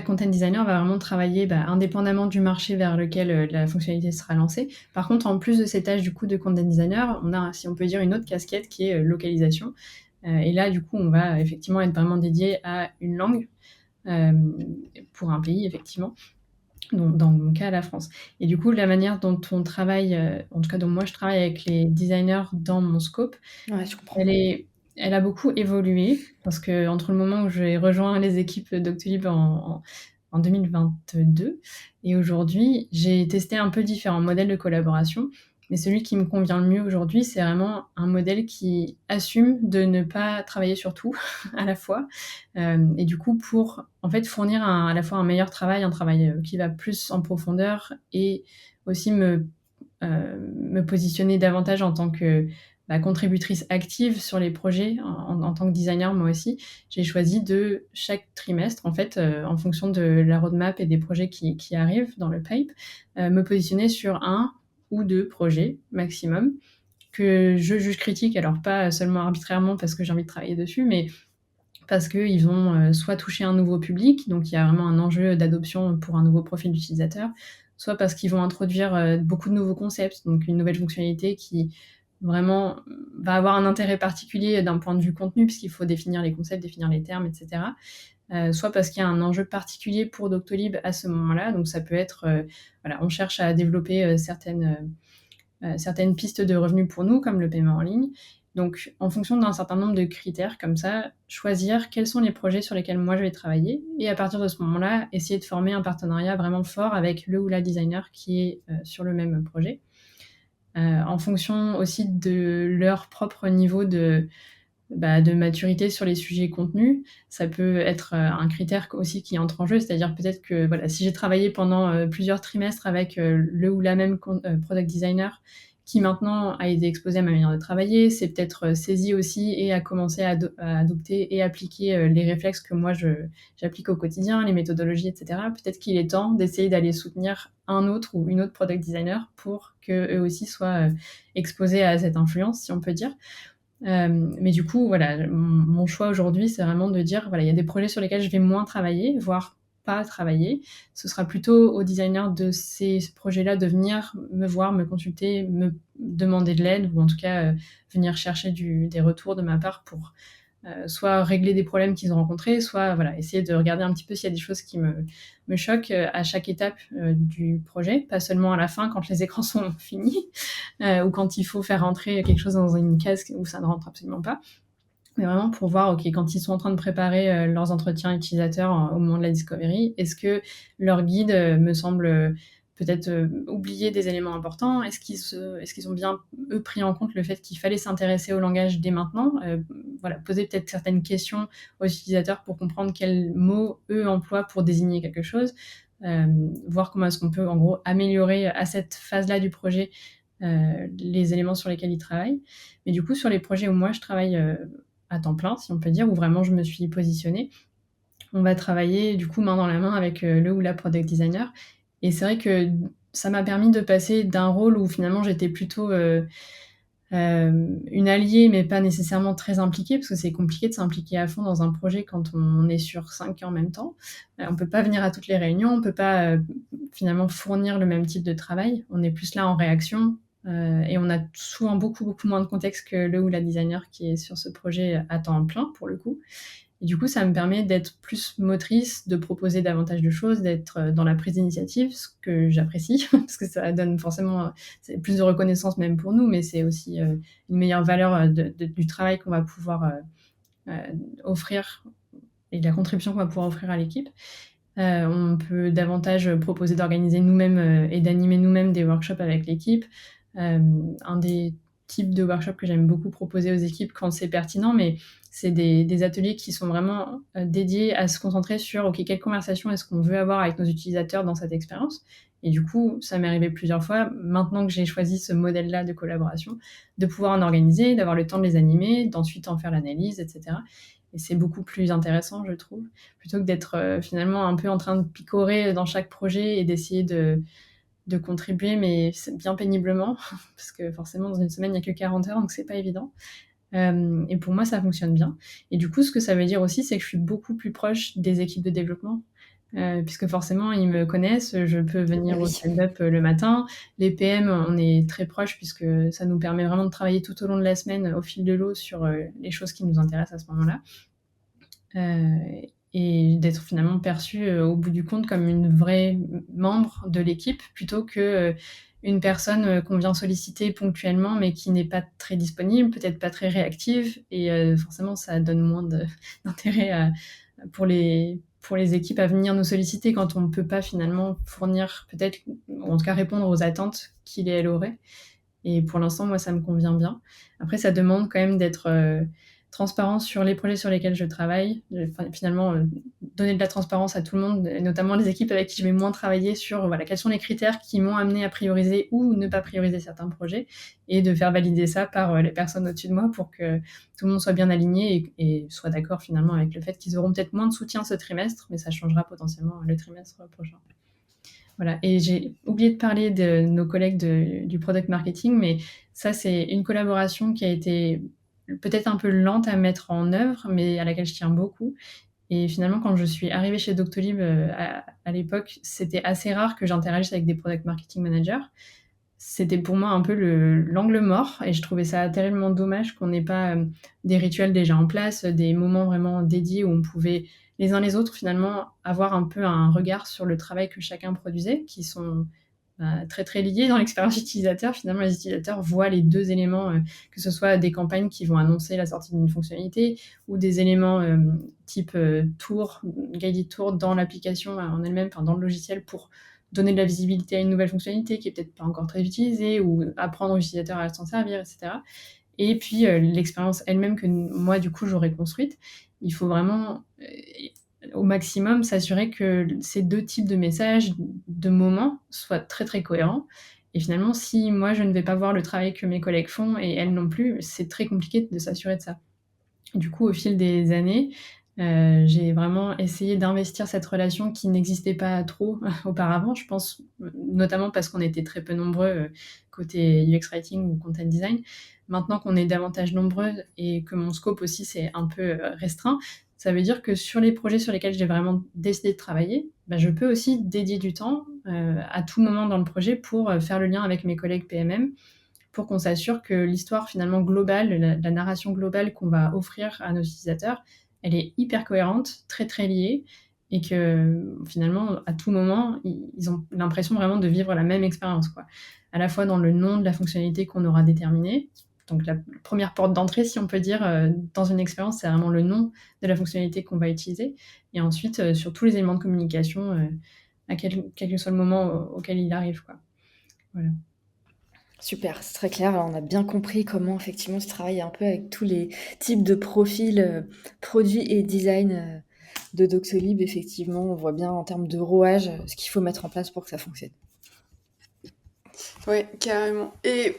content designer va vraiment travailler indépendamment du marché vers lequel la fonctionnalité sera lancée. Par contre, en plus de ces tâches du coup de content designer, on a, si on peut dire, une autre casquette qui est localisation. Et là, du coup, on va effectivement être vraiment dédié à une langue euh, pour un pays, effectivement. Donc, dans mon cas, la France. Et du coup, la manière dont on travaille, en tout cas dont moi je travaille avec les designers dans mon scope, Ouais, je comprends. elle est elle a beaucoup évolué parce qu'entre le moment où j'ai rejoint les équipes Doctolib en 2022 et aujourd'hui, j'ai testé un peu différents modèles de collaboration. Mais celui qui me convient le mieux aujourd'hui, c'est vraiment un modèle qui assume de ne pas travailler sur tout à la fois. Et du coup, pour en fait fournir à la fois un meilleur travail, un travail qui va plus en profondeur et aussi me positionner davantage en tant que contributrice active sur les projets en tant que designer, moi aussi. J'ai choisi de chaque trimestre, en fait, en fonction de la roadmap et des projets qui arrivent dans le pipe, me positionner sur un ou deux projets maximum que je juge critiques, alors pas seulement arbitrairement parce que j'ai envie de travailler dessus, mais parce qu'ils vont soit toucher un nouveau public, donc il y a vraiment un enjeu d'adoption pour un nouveau profil d'utilisateur, soit parce qu'ils vont introduire beaucoup de nouveaux concepts, donc une nouvelle fonctionnalité qui vraiment va avoir un intérêt particulier d'un point de vue contenu, puisqu'il faut définir les concepts, définir les termes, etc. Soit parce qu'il y a un enjeu particulier pour Doctolib à ce moment-là, donc ça peut être, voilà, on cherche à développer certaines pistes de revenus pour nous, comme le paiement en ligne. Donc, en fonction d'un certain nombre de critères comme ça, choisir quels sont les projets sur lesquels moi je vais travailler et à partir de ce moment-là, essayer de former un partenariat vraiment fort avec le ou la designer qui est sur le même projet. En fonction aussi de leur propre niveau de maturité sur les sujets contenus. Ça peut être un critère aussi qui entre en jeu, c'est-à-dire peut-être que voilà, si j'ai travaillé pendant plusieurs trimestres avec le ou la même product designer qui maintenant a été exposé à ma manière de travailler, c'est peut-être saisi aussi et a commencé à adopter et appliquer les réflexes que moi j'applique au quotidien, les méthodologies, etc. Peut-être qu'il est temps d'essayer d'aller soutenir un autre ou une autre product designer pour qu'eux aussi soient exposés à cette influence, si on peut dire. Mais du coup, voilà, mon choix aujourd'hui, c'est vraiment de dire, voilà, il y a des projets sur lesquels je vais moins travailler, voire pas travailler. Ce sera plutôt aux designers de ces projets-là de venir me voir, me consulter, me demander de l'aide, ou en tout cas venir chercher des retours de ma part pour soit régler des problèmes qu'ils ont rencontrés, soit voilà, essayer de regarder un petit peu s'il y a des choses qui me choquent à chaque étape du projet, pas seulement à la fin quand les écrans sont finis, ou quand il faut faire rentrer quelque chose dans une case où ça ne rentre absolument pas. Mais vraiment pour voir, ok, quand ils sont en train de préparer leurs entretiens utilisateurs au moment de la discovery, est-ce que leur guide me semble peut-être oublier des éléments importants? Est-ce qu'ils ont bien, eux, pris en compte le fait qu'il fallait s'intéresser au langage dès maintenant? Voilà, poser peut-être certaines questions aux utilisateurs pour comprendre quels mots, eux, emploient pour désigner quelque chose. Voir comment est-ce qu'on peut, en gros, améliorer à cette phase-là du projet les éléments sur lesquels ils travaillent. Mais du coup, sur les projets où moi je travaille à temps plein, si on peut dire, où vraiment je me suis positionnée, on va travailler du coup main dans la main avec le ou la product designer. Et c'est vrai que ça m'a permis de passer d'un rôle où finalement j'étais plutôt une alliée, mais pas nécessairement très impliquée, parce que c'est compliqué de s'impliquer à fond dans un projet quand on est sur 5 en même temps. On peut pas venir à toutes les réunions, on peut pas finalement fournir le même type de travail. On est plus là en réaction, et on a souvent beaucoup, beaucoup moins de contexte que le ou la designer qui est sur ce projet à temps plein, pour le coup. Et du coup, ça me permet d'être plus motrice, de proposer davantage de choses, d'être dans la prise d'initiative, ce que j'apprécie, parce que ça donne forcément c'est plus de reconnaissance même pour nous, mais c'est aussi une meilleure valeur du travail qu'on va pouvoir offrir et de la contribution qu'on va pouvoir offrir à l'équipe. On peut davantage proposer d'organiser nous-mêmes et d'animer nous-mêmes des workshops avec l'équipe. Un des types de workshops que j'aime beaucoup proposer aux équipes quand c'est pertinent, mais c'est des ateliers qui sont vraiment dédiés à se concentrer sur OK, quelle conversation est-ce qu'on veut avoir avec nos utilisateurs dans cette expérience. Et du coup, ça m'est arrivé plusieurs fois, maintenant que j'ai choisi ce modèle-là de collaboration, de pouvoir en organiser, d'avoir le temps de les animer, d'ensuite en faire l'analyse, etc. Et c'est beaucoup plus intéressant, je trouve, plutôt que d'être finalement un peu en train de picorer dans chaque projet et d'essayer de contribuer, mais c'est bien péniblement, parce que forcément, dans une semaine, il n'y a que 40 heures, donc c'est pas évident. Et pour moi, ça fonctionne bien. Et du coup, ce que ça veut dire aussi, c'est que je suis beaucoup plus proche des équipes de développement, puisque forcément, ils me connaissent, je peux venir au Oui. stand-up le matin. Les PM, on est très proches, puisque ça nous permet vraiment de travailler tout au long de la semaine, au fil de l'eau, sur les choses qui nous intéressent à ce moment-là. Et d'être finalement perçue au bout du compte comme une vraie membre de l'équipe, plutôt que une personne qu'on vient solliciter ponctuellement, mais qui n'est pas très disponible, peut-être pas très réactive, et forcément ça donne moins d'intérêt pour les équipes à venir nous solliciter quand on ne peut pas finalement fournir peut-être, ou en tout cas répondre aux attentes qu'il et elle aurait. Et pour l'instant, moi, ça me convient bien. Après, ça demande quand même d'être transparent sur les projets sur lesquels je travaille. Finalement, donner de la transparence à tout le monde, et notamment les équipes avec qui je vais moins travailler, sur voilà, quels sont les critères qui m'ont amené à prioriser ou ne pas prioriser certains projets, et de faire valider ça par les personnes au-dessus de moi pour que tout le monde soit bien aligné et soit d'accord finalement avec le fait qu'ils auront peut-être moins de soutien ce trimestre, mais ça changera potentiellement le trimestre prochain. Voilà. Et j'ai oublié de parler de nos collègues du product marketing, mais ça, c'est une collaboration qui a été peut-être un peu lente à mettre en œuvre, mais à laquelle je tiens beaucoup. Et finalement, quand je suis arrivée chez Doctolib à l'époque, c'était assez rare que j'interagisse avec des product marketing managers. C'était pour moi un peu l'angle mort, et je trouvais ça terriblement dommage qu'on n'ait pas des rituels déjà en place, des moments vraiment dédiés où on pouvait les uns les autres finalement avoir un peu un regard sur le travail que chacun produisait, qui sont très très liés dans l'expérience utilisateur. Finalement, les utilisateurs voient les deux éléments, que ce soit des campagnes qui vont annoncer la sortie d'une fonctionnalité, ou des éléments type tour, guided tour dans l'application en elle-même, enfin dans le logiciel, pour donner de la visibilité à une nouvelle fonctionnalité qui est peut-être pas encore très utilisée, ou apprendre aux utilisateurs à s'en servir, etc. Et puis l'expérience elle-même que moi, du coup, j'aurais construite. Il faut vraiment, au maximum, s'assurer que ces deux types de messages, de moments, soient très, très cohérents. Et finalement, si moi, je ne vais pas voir le travail que mes collègues font, et elles non plus, c'est très compliqué de s'assurer de ça. Du coup, au fil des années, j'ai vraiment essayé d'investir cette relation qui n'existait pas trop auparavant, je pense, notamment parce qu'on était très peu nombreux côté UX Writing ou Content Design. Maintenant qu'on est davantage nombreux et que mon scope aussi s'est un peu restreint, ça veut dire que sur les projets sur lesquels j'ai vraiment décidé de travailler, je peux aussi dédier du temps à tout moment dans le projet pour faire le lien avec mes collègues PMM, pour qu'on s'assure que l'histoire finalement globale, la narration globale qu'on va offrir à nos utilisateurs, elle est hyper cohérente, très très liée, et que finalement, à tout moment, ils ont l'impression vraiment de vivre la même expérience, quoi. À la fois dans le nom de la fonctionnalité qu'on aura déterminée, donc la première porte d'entrée, si on peut dire, dans une expérience, c'est vraiment le nom de la fonctionnalité qu'on va utiliser, et ensuite sur tous les éléments de communication, à quel que soit le moment auquel il arrive, quoi. Voilà. Super, c'est très clair. Alors, on a bien compris comment effectivement tu travailles un peu avec tous les types de profils, produits et design, de Doctolib. Effectivement, on voit bien en termes de rouage, ce qu'il faut mettre en place pour que ça fonctionne. Ouais, carrément. Et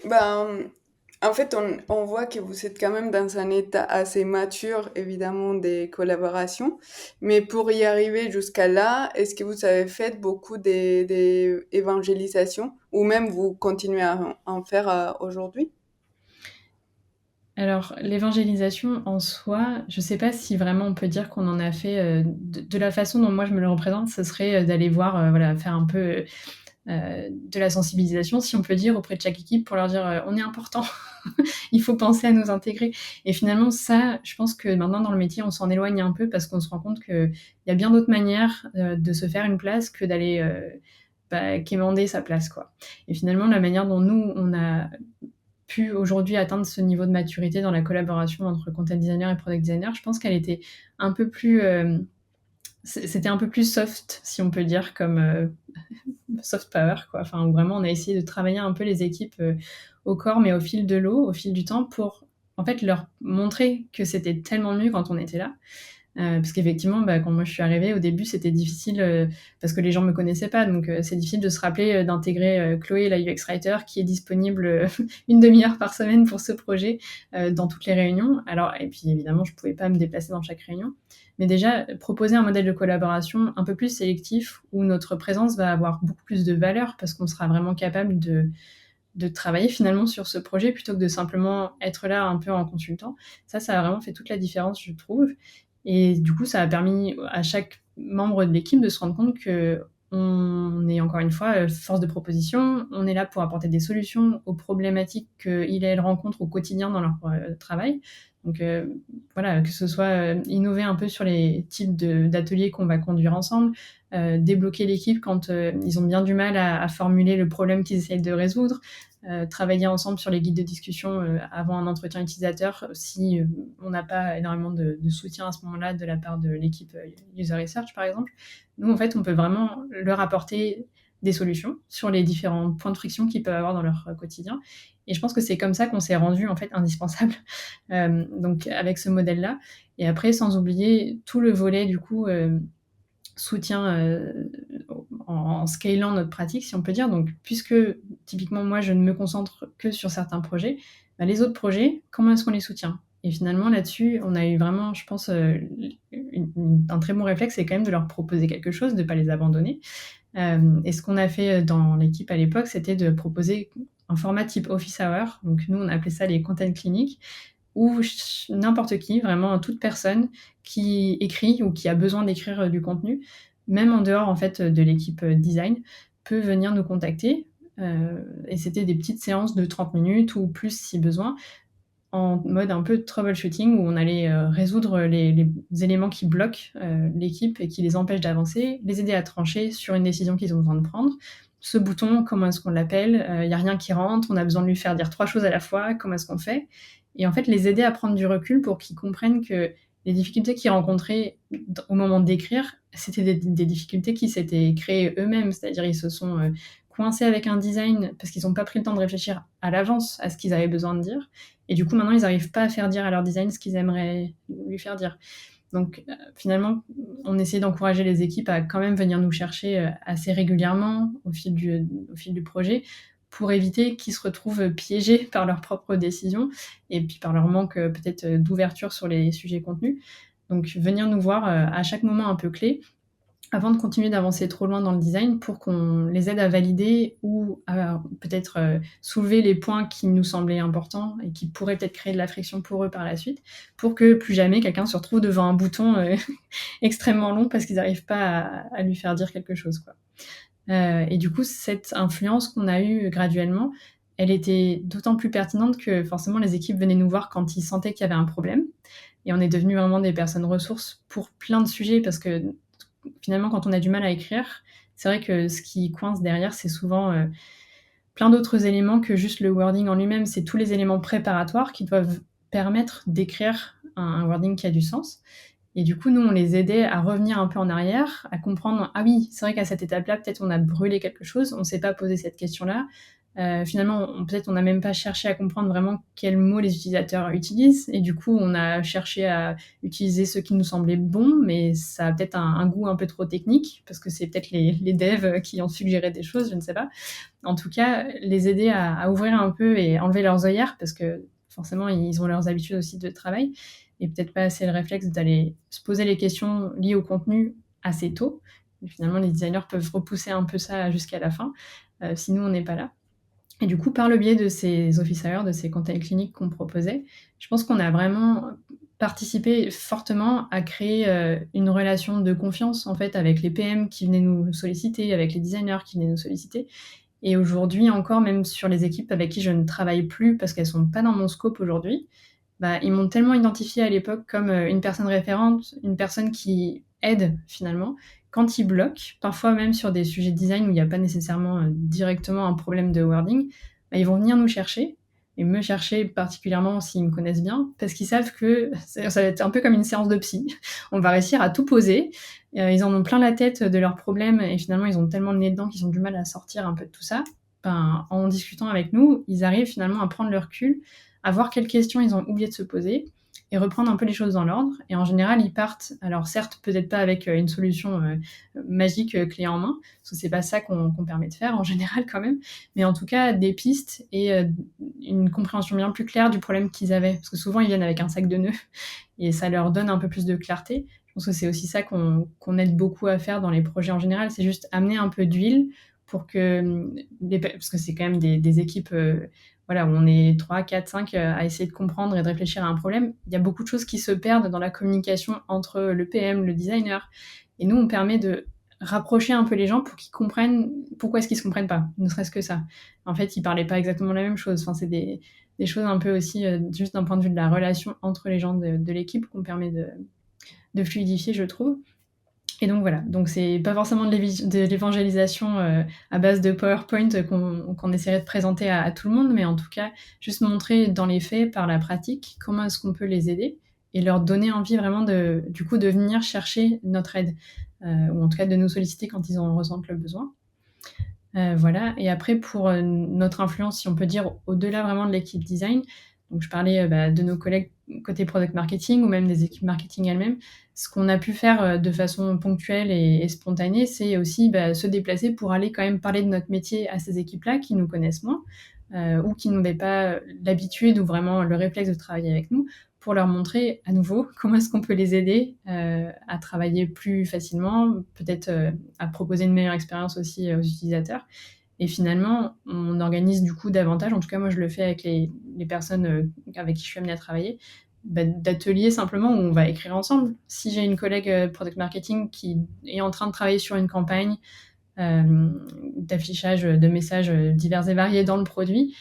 En fait, on voit que vous êtes quand même dans un état assez mature, évidemment, des collaborations. Mais pour y arriver jusqu'à là, est-ce que vous avez fait beaucoup d'évangélisation ou même vous continuez à en faire aujourd'hui? Alors, l'évangélisation en soi, je sais pas si vraiment on peut dire qu'on en a fait, de la façon dont moi je me le représente, ce serait, d'aller voir, voilà, faire un peu, de la sensibilisation, si on peut dire, auprès de chaque équipe pour leur dire, «On est important, il faut penser à nous intégrer» et finalement ça, je pense que maintenant dans le métier, on s'en éloigne un peu parce qu'on se rend compte qu'il y a bien d'autres manières, de se faire une place que d'aller, quémander sa place, quoi et finalement la manière dont nous, on a pu aujourd'hui atteindre ce niveau de maturité dans la collaboration entre content designer et product designer, je pense qu'elle était un peu plus, c'était un peu plus soft, si on peut dire, comme soft power, quoi. Enfin, vraiment, on a essayé de travailler un peu les équipes au corps, mais au fil de l'eau, au fil du temps, pour en fait leur montrer que c'était tellement mieux quand on était là. Parce qu'effectivement, quand moi je suis arrivée, au début, c'était difficile, parce que les gens me connaissaient pas, donc c'est difficile de se rappeler, d'intégrer, Chloé, la UX writer, qui est disponible, 1/2 heure par semaine pour ce projet, dans toutes les réunions. Alors et puis évidemment, je pouvais pas me déplacer dans chaque réunion. Mais déjà, proposer un modèle de collaboration un peu plus sélectif, où notre présence va avoir beaucoup plus de valeur, parce qu'on sera vraiment capable de travailler finalement sur ce projet, plutôt que de simplement être là un peu en consultant. Ça a vraiment fait toute la différence, je trouve et du coup, ça a permis à chaque membre de l'équipe de se rendre compte qu'on est encore une fois, force de proposition. On est là pour apporter des solutions aux problématiques qu'ils et elles rencontrent au quotidien dans leur, travail. Donc, voilà, que ce soit, innover un peu sur les types d'ateliers qu'on va conduire ensemble, débloquer l'équipe quand, ils ont bien du mal à formuler le problème qu'ils essayent de résoudre, travailler ensemble sur les guides de discussion, avant un entretien utilisateur si, on n'a pas énormément de soutien à ce moment-là de la part de l'équipe, user research par exemple. Nous, en fait, on peut vraiment leur apporter des solutions sur les différents points de friction qu'ils peuvent avoir dans leur, quotidien et je pense que c'est comme ça qu'on s'est rendu en fait indispensable, donc avec ce modèle-là et après sans oublier tout le volet du coup, soutien, en scalant notre pratique, si on peut dire. Donc, puisque typiquement, moi, je ne me concentre que sur certains projets, les autres projets, comment est-ce qu'on les soutient? Et finalement, là-dessus, on a eu vraiment, je pense, un très bon réflexe, c'est quand même de leur proposer quelque chose, de ne pas les abandonner. Et ce qu'on a fait dans l'équipe à l'époque, c'était de proposer un format type office hour. Donc, nous, on appelait ça les content cliniques, où n'importe qui, vraiment toute personne qui écrit ou qui a besoin d'écrire du contenu, même en dehors en fait de l'équipe design, peut venir nous contacter. Et c'était des petites séances de 30 minutes ou plus si besoin, en mode un peu troubleshooting où on allait résoudre les éléments qui bloquent l'équipe et qui les empêchent d'avancer, les aider à trancher sur une décision qu'ils ont besoin de prendre. Ce bouton, comment est-ce qu'on l'appelle? Il n'y a rien qui rentre, on a besoin de lui faire dire 3 choses à la fois, comment est-ce qu'on fait? Et en fait, les aider à prendre du recul pour qu'ils comprennent que les difficultés qu'ils rencontraient au moment d'écrire, c'était des difficultés qui s'étaient créées eux-mêmes. C'est-à-dire, ils se sont coincés avec un design parce qu'ils n'ont pas pris le temps de réfléchir à l'avance à ce qu'ils avaient besoin de dire. Et du coup, maintenant, ils n'arrivent pas à faire dire à leur design ce qu'ils aimeraient lui faire dire. Donc, finalement, on essaie d'encourager les équipes à quand même venir nous chercher assez régulièrement au fil du projet pour éviter qu'ils se retrouvent piégés par leurs propres décisions et puis par leur manque peut-être d'ouverture sur les sujets contenus. Donc, venir nous voir à chaque moment un peu clé avant de continuer d'avancer trop loin dans le design pour qu'on les aide à valider ou à peut-être soulever les points qui nous semblaient importants et qui pourraient peut-être créer de la friction pour eux par la suite, pour que plus jamais quelqu'un se retrouve devant un bouton extrêmement long parce qu'ils n'arrivent pas à lui faire dire quelque chose, quoi. Et du coup, cette influence qu'on a eue graduellement, elle était d'autant plus pertinente que forcément les équipes venaient nous voir quand ils sentaient qu'il y avait un problème. Et on est devenus vraiment des personnes ressources pour plein de sujets parce que finalement, quand on a du mal à écrire, c'est vrai que ce qui coince derrière, c'est souvent plein d'autres éléments que juste le wording en lui-même. C'est tous les éléments préparatoires qui doivent permettre d'écrire un wording qui a du sens. Et du coup, nous, on les aidait à revenir un peu en arrière, à comprendre, ah oui, c'est vrai qu'à cette étape-là, peut-être on a brûlé quelque chose, on ne s'est pas posé cette question-là. Finalement, peut-être on n'a même pas cherché à comprendre vraiment quels mots les utilisateurs utilisent, et du coup, on a cherché à utiliser ceux qui nous semblaient bons, mais ça a peut-être un goût un peu trop technique, parce que c'est peut-être les devs qui ont suggéré des choses, je ne sais pas. En tout cas, les aider à ouvrir un peu et enlever leurs œillères, parce que forcément, ils ont leurs habitudes aussi de travail, et peut-être pas assez le réflexe d'aller se poser les questions liées au contenu assez tôt. Et finalement, les designers peuvent repousser un peu ça jusqu'à la fin, si nous, on n'est pas là. Et du coup, par le biais de ces office hours, de ces content cliniques qu'on proposait, je pense qu'on a vraiment participé fortement à créer une relation de confiance en fait avec les PM qui venaient nous solliciter, avec les designers qui venaient nous solliciter. Et aujourd'hui encore, même sur les équipes avec qui je ne travaille plus parce qu'elles sont pas dans mon scope aujourd'hui, bah, ils m'ont tellement identifiée à l'époque comme une personne référente, une personne qui aide finalement quand ils bloquent, parfois même sur des sujets de design où il n'y a pas nécessairement directement un problème de wording, bah, ils vont venir nous chercher, et me chercher particulièrement s'ils me connaissent bien, parce qu'ils savent que ça va être un peu comme une séance de psy. On va réussir à tout poser. Ils en ont plein la tête de leurs problèmes, et finalement ils ont tellement le nez dedans qu'ils ont du mal à sortir un peu de tout ça. Ben, en discutant avec nous, ils arrivent finalement à prendre le recul, à voir quelles questions ils ont oublié de se poser, et reprendre un peu les choses dans l'ordre. Et en général, ils partent, alors certes, peut-être pas avec une solution magique clé en main, parce que c'est pas ça qu'on permet de faire en général quand même, mais en tout cas des pistes et une compréhension bien plus claire du problème qu'ils avaient, parce que souvent ils viennent avec un sac de nœuds, et ça leur donne un peu plus de clarté. Je pense que c'est aussi ça qu'on aide beaucoup à faire dans les projets en général, c'est juste amener un peu d'huile pour que, parce que c'est quand même des équipes voilà, où on est 3, 4, 5 à essayer de comprendre et de réfléchir à un problème. Il y a beaucoup de choses qui se perdent dans la communication entre le PM, le designer. Et nous, on permet de rapprocher un peu les gens pour qu'ils comprennent pourquoi est-ce qu'ils se comprennent pas, ne serait-ce que ça. En fait, ils parlaient pas exactement la même chose. Enfin, c'est des choses un peu aussi, juste d'un point de vue de la relation entre les gens de l'équipe qu'on permet de fluidifier, je trouve. Et donc voilà, donc c'est pas forcément de l'évangélisation à base de PowerPoint qu'on essaierait de présenter à tout le monde, mais en tout cas, juste montrer dans les faits, par la pratique, comment est-ce qu'on peut les aider et leur donner envie vraiment du coup, de venir chercher notre aide, ou en tout cas de nous solliciter quand ils en ressentent le besoin. Voilà, et après pour notre influence, si on peut dire, au-delà vraiment de l'équipe design, donc je parlais de nos collègues côté product marketing ou même des équipes marketing elles-mêmes. Ce qu'on a pu faire de façon ponctuelle et spontanée, c'est aussi se déplacer pour aller quand même parler de notre métier à ces équipes-là qui nous connaissent moins, ou qui n'avaient pas l'habitude ou vraiment le réflexe de travailler avec nous, pour leur montrer à nouveau comment est-ce qu'on peut les aider à travailler plus facilement, peut-être à proposer une meilleure expérience aussi aux utilisateurs. Et finalement, on organise du coup davantage, en tout cas moi je le fais avec les personnes avec qui je suis amenée à travailler, d'ateliers simplement où on va écrire ensemble. Si j'ai une collègue product marketing qui est en train de travailler sur une campagne d'affichage de messages divers et variés dans le produit,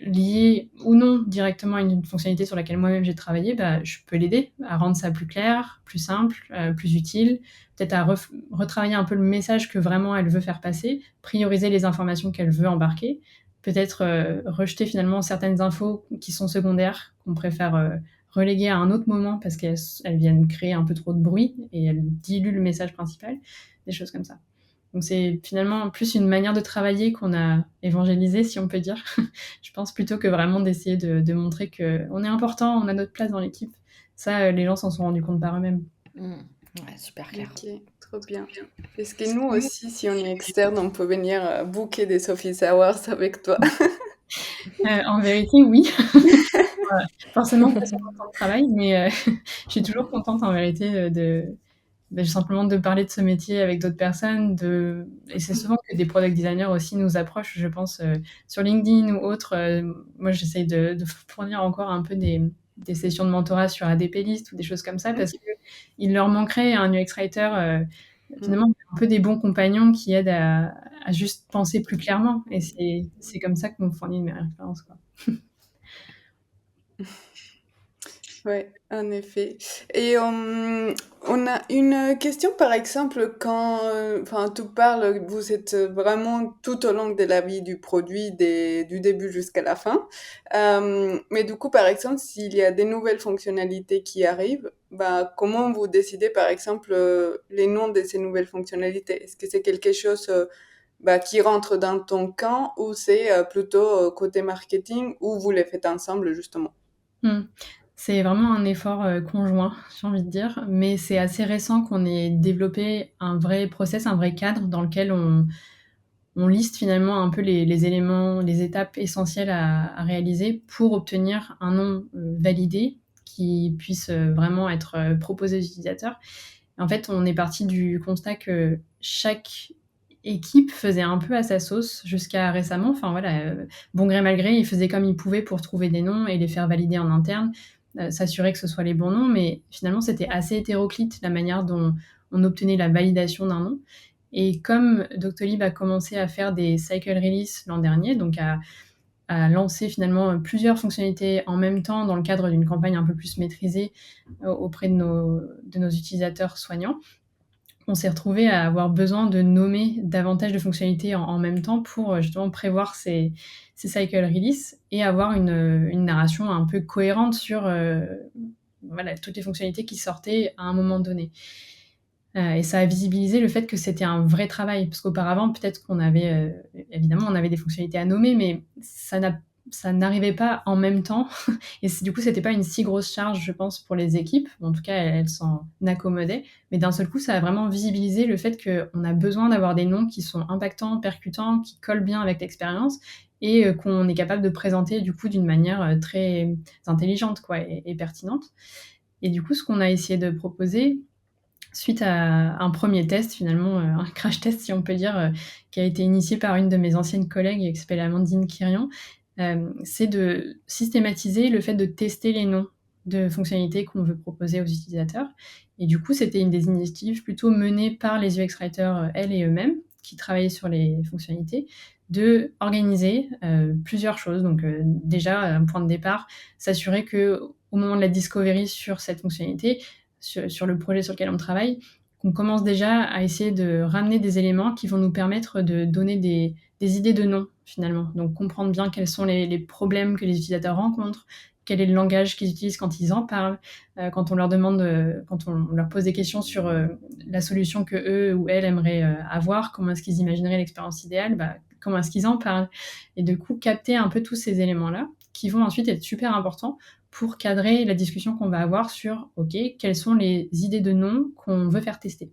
lié ou non directement à une fonctionnalité sur laquelle moi-même j'ai travaillé, je peux l'aider à rendre ça plus clair, plus simple, plus utile, peut-être à retravailler un peu le message que vraiment elle veut faire passer, prioriser les informations qu'elle veut embarquer, peut-être rejeter finalement certaines infos qui sont secondaires, qu'on préfère reléguer à un autre moment parce qu'elles viennent créer un peu trop de bruit et elles diluent le message principal, des choses comme ça. Donc c'est finalement plus une manière de travailler qu'on a évangélisé, si on peut dire. Je pense plutôt que vraiment d'essayer de montrer qu'on est important, on a notre place dans l'équipe. Ça, les gens s'en sont rendus compte par eux-mêmes. Ouais, super clair. Ok, trop bien. Est-ce que nous aussi, si on est externe, on peut venir booker des office hours avec toi? En vérité, oui. Forcément pas sur mon temps de travail, mais je suis toujours contente en vérité simplement de parler de ce métier avec d'autres personnes. Et c'est souvent que des product designers aussi nous approchent, je pense, sur LinkedIn ou autre. Moi, j'essaye de fournir encore un peu des sessions de mentorat sur ADP List ou des choses comme ça, parce qu'il leur manquerait un UX writer, finalement, un peu des bons compagnons qui aident à juste penser plus clairement. Et c'est comme ça qu'on fournit une meilleure expérience, quoi. Ouais, en effet. Et on a une question, par exemple, quand, enfin, tu parles, vous êtes vraiment tout au long de la vie du produit, du début jusqu'à la fin. Mais du coup, par exemple, s'il y a des nouvelles fonctionnalités qui arrivent, comment vous décidez, par exemple, les noms de ces nouvelles fonctionnalités? Est-ce que c'est quelque chose qui rentrent dans ton camp, ou c'est plutôt côté marketing, où vous les faites ensemble justement? C'est vraiment un effort conjoint, j'ai envie de dire, mais c'est assez récent qu'on ait développé un vrai process, un vrai cadre dans lequel on liste finalement un peu les éléments, les étapes essentielles à réaliser pour obtenir un nom validé qui puisse vraiment être proposé aux utilisateurs. En fait, on est parti du constat que chaque équipe faisait un peu à sa sauce jusqu'à récemment. Enfin voilà, bon gré mal gré, ils faisaient comme ils pouvaient pour trouver des noms et les faire valider en interne, s'assurer que ce soit les bons noms, mais finalement c'était assez hétéroclite la manière dont on obtenait la validation d'un nom. Et comme Doctolib a commencé à faire des cycle release l'an dernier, donc à lancer finalement plusieurs fonctionnalités en même temps dans le cadre d'une campagne un peu plus maîtrisée auprès de nos utilisateurs soignants, on s'est retrouvé à avoir besoin de nommer davantage de fonctionnalités en même temps pour justement prévoir ces cycle release et avoir une narration un peu cohérente sur voilà, toutes les fonctionnalités qui sortaient à un moment donné. Et ça a visibilisé le fait que c'était un vrai travail, parce qu'auparavant, peut-être qu'on avait, évidemment, on avait des fonctionnalités à nommer, mais ça n'arrivait pas en même temps. Et du coup, c'était pas une si grosse charge, je pense, pour les équipes. En tout cas, elles s'en accommodaient. Mais d'un seul coup, ça a vraiment visibilisé le fait qu'on a besoin d'avoir des noms qui sont impactants, percutants, qui collent bien avec l'expérience et qu'on est capable de présenter du coup d'une manière très intelligente quoi, et pertinente. Et du coup, ce qu'on a essayé de proposer, suite à un premier test finalement, un crash test si on peut dire, qui a été initié par une de mes anciennes collègues qui s'appelle Amandine Quirion, c'est de systématiser le fait de tester les noms de fonctionnalités qu'on veut proposer aux utilisateurs. Et du coup, c'était une des initiatives plutôt menées par les UX writers, elles et eux-mêmes, qui travaillaient sur les fonctionnalités, de organiser plusieurs choses. Donc déjà, un point de départ, s'assurer qu'au moment de la discovery sur cette fonctionnalité, sur le projet sur lequel on travaille, qu'on commence déjà à essayer de ramener des éléments qui vont nous permettre de donner des idées de noms, finalement. Donc comprendre bien quels sont les problèmes que les utilisateurs rencontrent, quel est le langage qu'ils utilisent quand ils en parlent, quand on leur demande, quand on leur pose des questions sur la solution que eux ou elles aimeraient avoir, comment est-ce qu'ils imagineraient l'expérience idéale, comment est-ce qu'ils en parlent. Et du coup, capter un peu tous ces éléments-là qui vont ensuite être super importants pour cadrer la discussion qu'on va avoir sur, OK, quelles sont les idées de noms qu'on veut faire tester.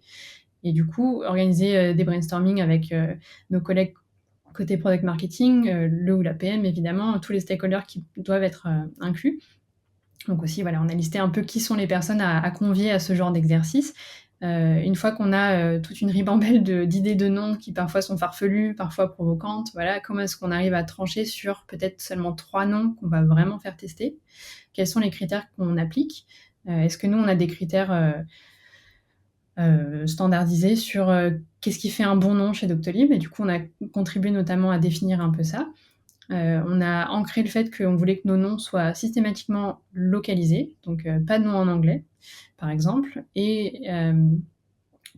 Et du coup, organiser des brainstorming avec nos collègues côté product marketing, le ou la PM évidemment, tous les stakeholders qui doivent être inclus. Donc aussi, voilà, on a listé un peu qui sont les personnes à convier à ce genre d'exercice. Une fois qu'on a toute une ribambelle d'idées de noms qui parfois sont farfelues, parfois provocantes, voilà, comment est-ce qu'on arrive à trancher sur peut-être seulement 3 noms qu'on va vraiment faire tester? Quels sont les critères qu'on applique? Est-ce que nous, on a des critères standardisés sur qu'est-ce qui fait un bon nom chez Doctolib? Et du coup, on a contribué notamment à définir un peu ça. On a ancré le fait qu'on voulait que nos noms soient systématiquement localisés, donc pas de nom en anglais, par exemple, et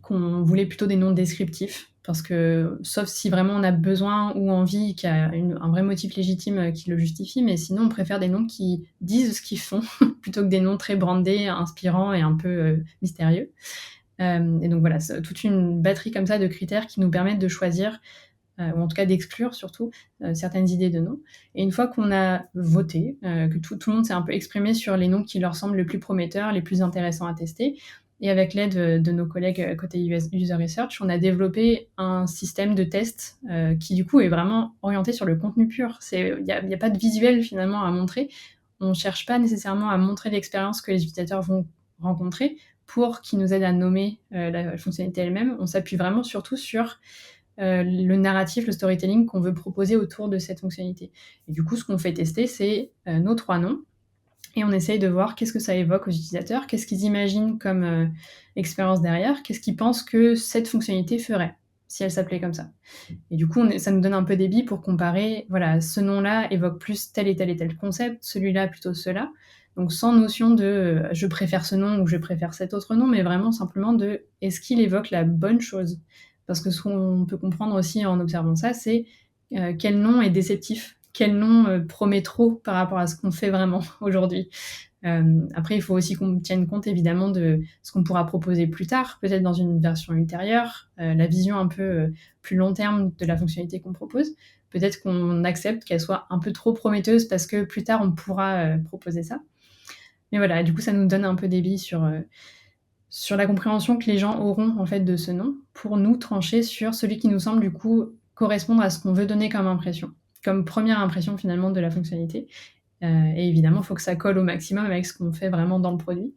qu'on voulait plutôt des noms descriptifs, parce que sauf si vraiment on a besoin ou envie, qu'il y a un vrai motif légitime qui le justifie, mais sinon on préfère des noms qui disent ce qu'ils font, plutôt que des noms très brandés, inspirants et un peu mystérieux. Et donc voilà, toute une batterie comme ça de critères qui nous permettent de choisir ou en tout cas d'exclure surtout certaines idées de noms. Et une fois qu'on a voté, que tout le monde s'est un peu exprimé sur les noms qui leur semblent les plus prometteurs, les plus intéressants à tester, et avec l'aide de nos collègues côté User Research, on a développé un système de test qui du coup est vraiment orienté sur le contenu pur. Il n'y a pas de visuel finalement à montrer. On ne cherche pas nécessairement à montrer l'expérience que les utilisateurs vont rencontrer pour qu'ils nous aident à nommer la fonctionnalité elle-même. On s'appuie vraiment surtout sur le narratif, le storytelling qu'on veut proposer autour de cette fonctionnalité. Et du coup, ce qu'on fait tester, c'est nos 3 noms, et on essaye de voir qu'est-ce que ça évoque aux utilisateurs, qu'est-ce qu'ils imaginent comme expérience derrière, qu'est-ce qu'ils pensent que cette fonctionnalité ferait, si elle s'appelait comme ça. Et du coup, ça nous donne un peu des billes pour comparer, voilà, ce nom-là évoque plus tel et tel et tel concept, celui-là plutôt cela. Donc sans notion de je préfère ce nom ou je préfère cet autre nom, mais vraiment simplement de est-ce qu'il évoque la bonne chose? Parce que ce qu'on peut comprendre aussi en observant ça, c'est quel nom est déceptif, quel nom promet trop par rapport à ce qu'on fait vraiment aujourd'hui. Après, il faut aussi qu'on tienne compte évidemment de ce qu'on pourra proposer plus tard, peut-être dans une version ultérieure, la vision un peu plus long terme de la fonctionnalité qu'on propose. Peut-être qu'on accepte qu'elle soit un peu trop prometteuse parce que plus tard, on pourra proposer ça. Mais voilà, du coup, ça nous donne un peu des billes sur la compréhension que les gens auront en fait de ce nom pour nous trancher sur celui qui nous semble du coup correspondre à ce qu'on veut donner comme impression, comme première impression finalement de la fonctionnalité. Et évidemment, il faut que ça colle au maximum avec ce qu'on fait vraiment dans le produit.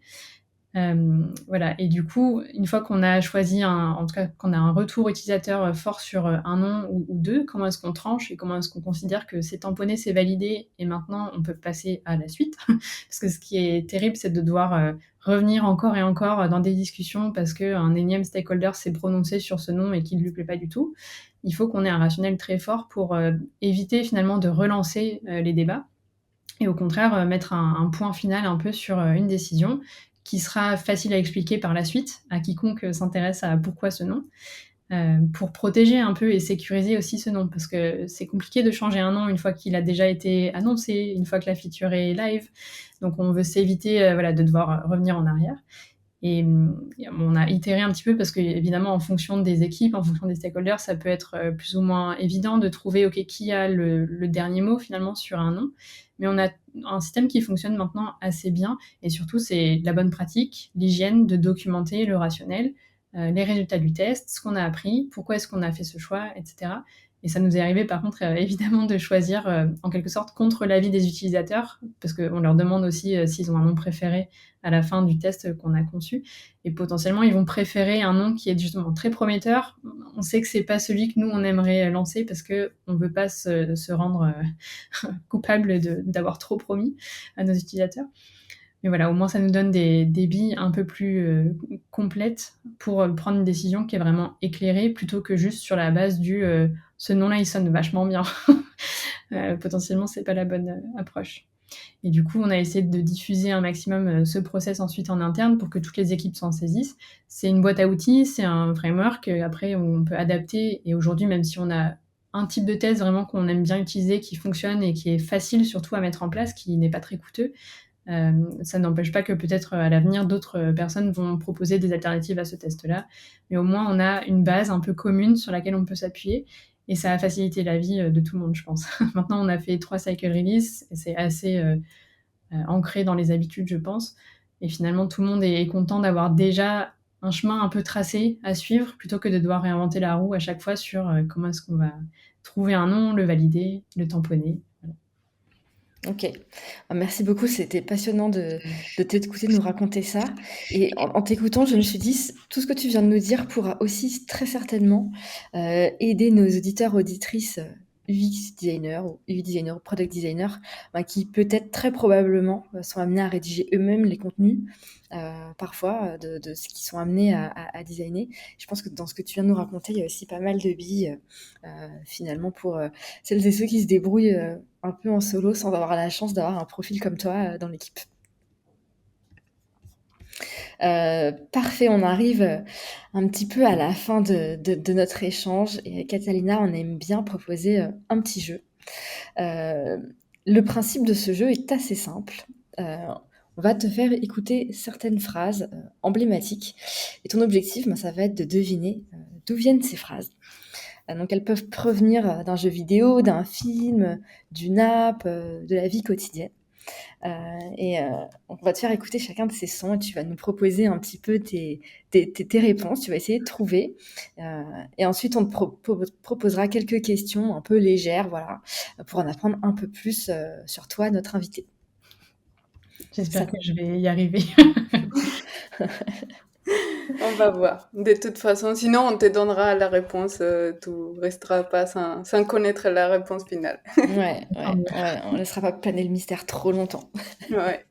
Voilà. Et du coup, une fois qu'on a choisi en tout cas qu'on a un retour utilisateur fort sur un nom ou deux, comment est-ce qu'on tranche et comment est-ce qu'on considère que c'est tamponné, c'est validé et maintenant on peut passer à la suite. Parce que ce qui est terrible, c'est de devoir revenir encore et encore dans des discussions parce qu'un énième stakeholder s'est prononcé sur ce nom et qu'il ne lui plaît pas du tout. Il faut qu'on ait un rationnel très fort pour éviter finalement de relancer les débats et au contraire mettre un point final un peu sur une décision qui sera facile à expliquer par la suite à quiconque s'intéresse à pourquoi ce nom, pour protéger un peu et sécuriser aussi ce nom, parce que c'est compliqué de changer un nom une fois qu'il a déjà été annoncé, une fois que la feature est live, donc on veut s'éviter de devoir revenir en arrière. Et on a itéré un petit peu parce que évidemment en fonction des équipes, en fonction des stakeholders, ça peut être plus ou moins évident de trouver qui a le dernier mot finalement sur un nom. Mais on a un système qui fonctionne maintenant assez bien et surtout c'est la bonne pratique, l'hygiène de documenter le rationnel, les résultats du test, ce qu'on a appris, pourquoi est-ce qu'on a fait ce choix, etc. Et ça nous est arrivé par contre évidemment de choisir en quelque sorte contre l'avis des utilisateurs parce qu'on leur demande aussi s'ils ont un nom préféré à la fin du test qu'on a conçu. Et potentiellement, ils vont préférer un nom qui est justement très prometteur. On sait que c'est pas celui que nous, on aimerait lancer parce qu'on ne veut pas se rendre coupable d'avoir trop promis à nos utilisateurs. Mais voilà, au moins, ça nous donne des billes un peu plus complètes pour prendre une décision qui est vraiment éclairée plutôt que juste sur la base du ce nom-là, il sonne vachement bien. Potentiellement, c'est pas la bonne approche. Et du coup, on a essayé de diffuser un maximum ce process ensuite en interne pour que toutes les équipes s'en saisissent. C'est une boîte à outils, c'est un framework. Après, on peut adapter. Et aujourd'hui, même si on a un type de test vraiment qu'on aime bien utiliser, qui fonctionne et qui est facile surtout à mettre en place, qui n'est pas très coûteux, ça n'empêche pas que peut-être à l'avenir, d'autres personnes vont proposer des alternatives à ce test-là. Mais au moins, on a une base un peu commune sur laquelle on peut s'appuyer. Et ça a facilité la vie de tout le monde, je pense. Maintenant, on a fait 3 cycle release et c'est assez ancré dans les habitudes, je pense. Et finalement, tout le monde est content d'avoir déjà un chemin un peu tracé à suivre plutôt que de devoir réinventer la roue à chaque fois sur comment est-ce qu'on va trouver un nom, le valider, le tamponner. Voilà. Ok, merci beaucoup, c'était passionnant de t'écouter nous raconter ça. Et en t'écoutant, je me suis dit, tout ce que tu viens de nous dire pourra aussi très certainement aider nos auditeurs, auditrices UX designers ou UI designers ou product designers qui peut-être très probablement sont amenés à rédiger eux-mêmes les contenus parfois de ce qu'ils sont amenés à designer. Je pense que dans ce que tu viens de nous raconter, il y a aussi pas mal de billes finalement pour celles et ceux qui se débrouillent un peu en solo sans avoir la chance d'avoir un profil comme toi dans l'équipe. Parfait, on arrive un petit peu à la fin de notre échange et Catalina, on aime bien proposer un petit jeu. Le principe de ce jeu est assez simple. On va te faire écouter certaines phrases emblématiques et ton objectif, ça va être de deviner d'où viennent ces phrases. Donc elles peuvent provenir d'un jeu vidéo, d'un film, d'une app, de la vie quotidienne. On va te faire écouter chacun de ces sons et tu vas nous proposer un petit peu tes réponses. Tu vas essayer de trouver. Et ensuite, on te proposera quelques questions un peu légères, voilà, pour en apprendre un peu plus sur toi, notre invité. J'espère que je vais y arriver. On va voir. De toute façon, sinon on te donnera la réponse. Tu resteras pas sans connaître la réponse finale. Ouais, on ne laissera pas planer le mystère trop longtemps. Ouais.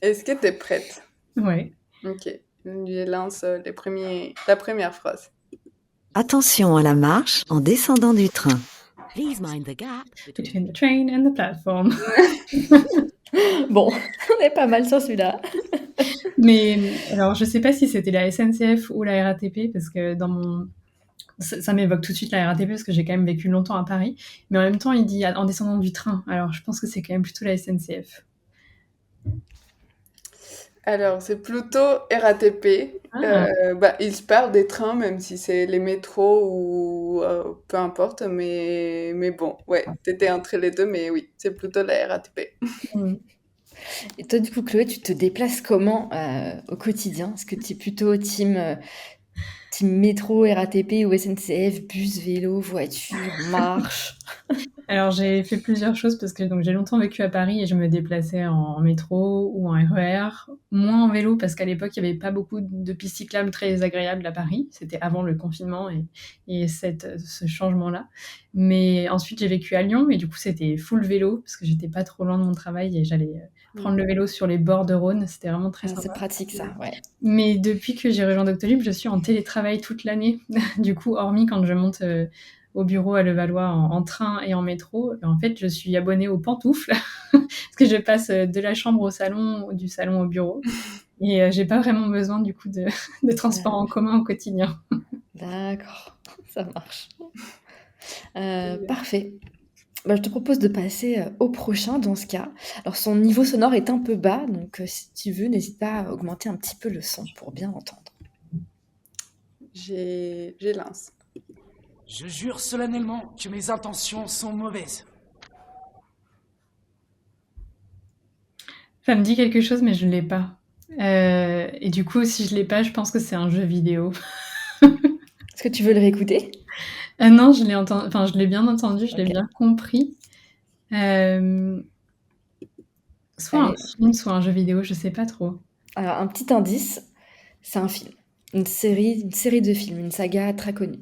Est-ce que tu es prête? Ouais. Ok. Je lance la première phrase. Attention à la marche en descendant du train. Please mind the gap Between the train and the platform. Bon, on est pas mal sur celui-là. Mais alors, je sais pas si c'était la SNCF ou la RATP, parce que ça m'évoque tout de suite la RATP, parce que j'ai quand même vécu longtemps à Paris. Mais en même temps, il dit en descendant du train. Alors, je pense que c'est quand même plutôt la SNCF. Alors, c'est plutôt RATP. Ah, Il se perd des trains, même si c'est les métros ou peu importe. Mais bon, ouais, t'étais entre les deux, mais oui, c'est plutôt la RATP. mmh. Et toi, du coup, Chloé, tu te déplaces comment au quotidien? Est-ce que tu es plutôt team métro, RATP ou SNCF, bus, vélo, voiture, marche? Alors j'ai fait plusieurs choses parce que donc j'ai longtemps vécu à Paris et je me déplaçais en métro ou en RER, moins en vélo parce qu'à l'époque, il y avait pas beaucoup de pistes cyclables très agréables à Paris. C'était avant le confinement et ce changement-là. Mais ensuite, j'ai vécu à Lyon et du coup, c'était full vélo parce que j'étais pas trop loin de mon travail et j'allais, Mm. prendre le vélo sur les bords de Rhône. C'était vraiment très Ah, c'est sympa. pratique ça, ouais. Mais depuis que j'ai rejoint Doctolib, je suis en télétravail toute l'année. Du coup, hormis quand je monte au bureau à Levallois en train et en métro, en fait, je suis abonnée aux pantoufles parce que je passe de la chambre au salon, du salon au bureau. Et j'ai pas vraiment besoin du coup de transport en commun au quotidien. D'accord, ça marche. Très bien. Parfait. Bah, je te propose de passer au prochain dans ce cas. Alors son niveau sonore est un peu bas, donc si tu veux, n'hésite pas à augmenter un petit peu le son pour bien entendre. J'ai lance. Je jure solennellement que mes intentions sont mauvaises. Ça me dit quelque chose, mais je l'ai pas. Et du coup, si je l'ai pas, je pense que c'est un jeu vidéo. Est-ce que tu veux le réécouter? Non, je l'ai bien entendu, je l'ai Ok, bien compris. Euh, Soit un allez. film, soit un jeu vidéo, je sais pas trop. Alors un petit indice, c'est un film, une série de films, une saga très connue.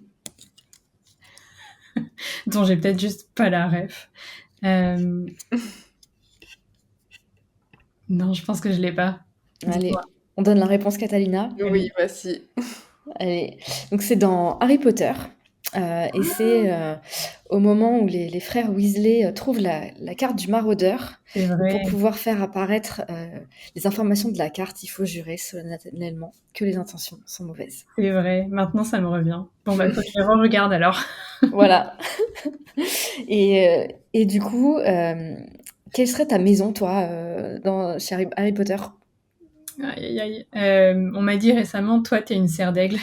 Dont j'ai peut-être juste pas la ref. Euh, Non, je pense que je l'ai pas. Dis-moi. Allez, on donne la réponse Catalina. Oui, voici. Allez, donc c'est dans Harry Potter. Et c'est au moment où les frères Weasley trouvent la carte du maraudeur. C'est Et pour vrai, pouvoir faire apparaître les informations de la carte, il faut jurer solennellement que les intentions sont mauvaises. c'est vrai. Maintenant, ça me revient. Bon, bah, faut que je les re-regarde alors. Voilà. Et du coup, quelle serait ta maison, toi, chez Harry Potter? Aïe, aïe, aïe. On m'a dit récemment, toi, t'es une serre d'aigle.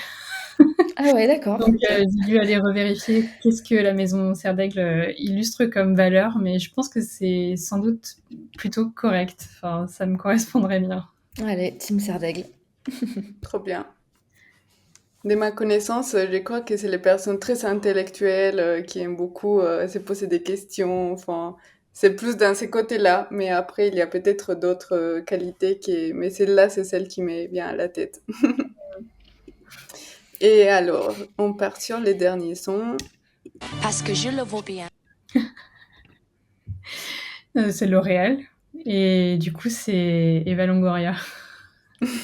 Ah ouais, d'accord. Donc, j'ai dû aller revérifier qu'est-ce que la maison serre d'aigle illustre comme valeur, mais je pense que c'est sans doute plutôt correct. Enfin, ça me correspondrait bien. Allez, Team Serre d'Aigle. Trop bien. De ma connaissance, je crois que c'est les personnes très intellectuelles qui aiment beaucoup se poser des questions. Enfin, c'est plus dans ces côtés-là. Mais après, il y a peut-être d'autres qualités qui... Mais celle-là, c'est celle qui m'est bien à la tête. Et alors, on part sur les derniers sons. Parce que je le vaux bien. C'est L'Oréal. Et du coup, c'est Eva Longoria.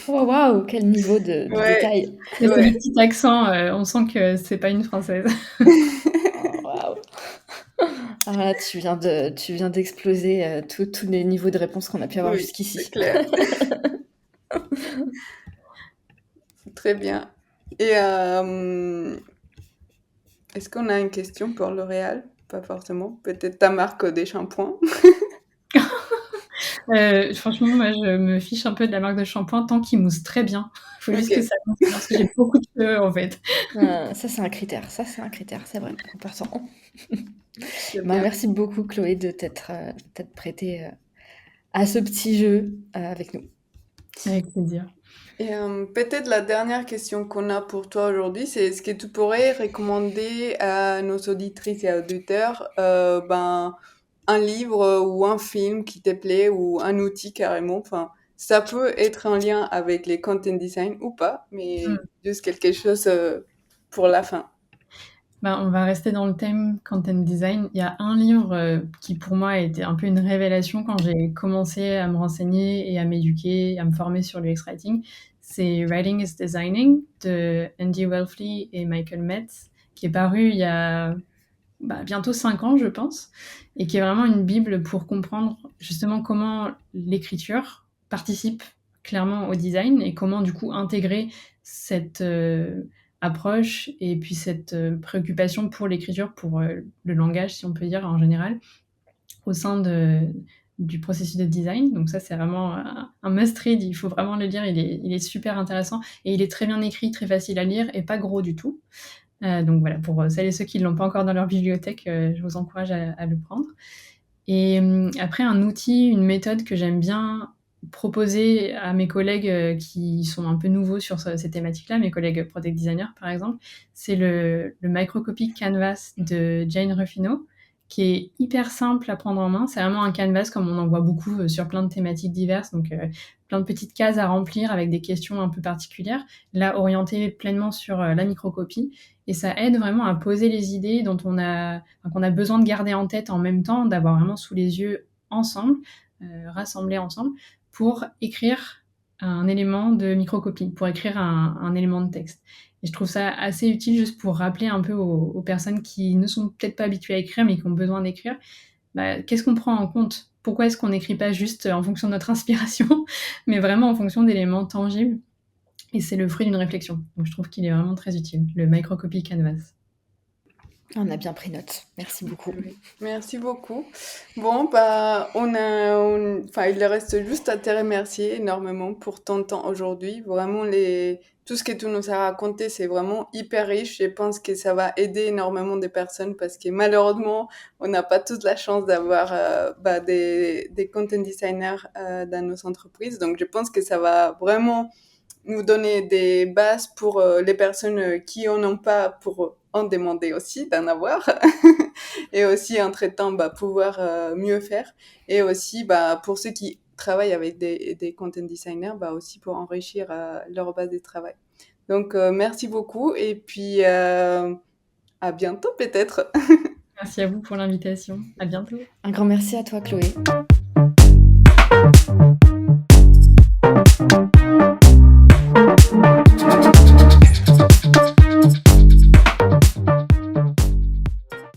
Oh waouh, quel niveau de Ouais, détail. Mais c'est le ouais. petit accent, on sent que c'est pas une française. Oh, waouh. Alors là, tu viens d'exploser tous les niveaux de réponse qu'on a pu avoir Oui, c'est jusqu'ici. clair. Très bien. Et est-ce qu'on a une question pour L'Oréal? Pas forcément. Peut-être ta marque des shampoings. Franchement, moi, je me fiche un peu de la marque de shampoing tant qu'il mousse très bien. Il faut juste que Ok, ça mousse bien, parce que j'ai beaucoup de cheveux, en fait. Ça, c'est un critère. Ça, c'est un critère, c'est vrai. Important. c'est Bah, bien. merci beaucoup, Chloé, de t'être prêtée à ce petit jeu avec nous. Avec plaisir. Et peut-être la dernière question qu'on a pour toi aujourd'hui, c'est est-ce que tu pourrais recommander à nos auditrices et auditeurs un livre ou un film qui te plaît ou un outil carrément. Enfin, ça peut être en lien avec les content design ou pas, mais Mmh. juste quelque chose pour la fin. Ben, on va rester dans le thème content design. Il y a un livre qui, pour moi, a été un peu une révélation quand j'ai commencé à me renseigner et à m'éduquer, à me former sur l'UX Writing. C'est Writing is Designing de Andy Welfley et Michael Metz, qui est paru il y a bientôt 5 ans, je pense, et qui est vraiment une bible pour comprendre justement comment l'écriture participe clairement au design et comment du coup intégrer cette approche et puis cette préoccupation pour l'écriture, pour le langage, si on peut dire en général, au sein du processus de design. Donc ça, c'est vraiment un must-read. Il faut vraiment le lire. Il est super intéressant et il est très bien écrit, très facile à lire et pas gros du tout. Donc voilà, pour celles et ceux qui ne l'ont pas encore dans leur bibliothèque, je vous encourage à le prendre. Et après, un outil, une méthode que j'aime bien proposer à mes collègues qui sont un peu nouveaux sur ces thématiques-là, mes collègues product designers par exemple, c'est le microcopy canvas de Jane Ruffino, qui est hyper simple à prendre en main. C'est vraiment un canvas comme on en voit beaucoup sur plein de thématiques diverses, donc plein de petites cases à remplir avec des questions un peu particulières, là orientées pleinement sur la microcopie. Et ça aide vraiment à poser les idées qu'on a besoin de garder en tête en même temps, d'avoir vraiment sous les yeux ensemble, rassemblés ensemble, pour écrire un élément de microcopie, pour écrire un élément de texte. Et je trouve ça assez utile juste pour rappeler un peu aux personnes qui ne sont peut-être pas habituées à écrire, mais qui ont besoin d'écrire, qu'est-ce qu'on prend en compte ? Pourquoi est-ce qu'on n'écrit pas juste en fonction de notre inspiration, mais vraiment en fonction d'éléments tangibles ? Et c'est le fruit d'une réflexion. Donc je trouve qu'il est vraiment très utile, le microcopy canvas. On a bien pris note. Merci beaucoup. Oui, merci beaucoup. Bon, il reste juste à te remercier énormément pour ton temps aujourd'hui. Vraiment, tout ce que tu nous as raconté, c'est vraiment hyper riche. Je pense que ça va aider énormément de personnes parce que malheureusement, on n'a pas toute la chance d'avoir des content designers dans nos entreprises. Donc, je pense que ça va vraiment nous donner des bases pour les personnes qui en ont pas, pour en demander aussi d'en avoir et aussi entre-temps pouvoir mieux faire, et aussi pour ceux qui travaillent avec des content designers, aussi pour enrichir leur base de travail. Donc merci beaucoup et puis à bientôt peut-être. Merci à vous pour l'invitation. À bientôt. Un grand merci à toi, Chloé.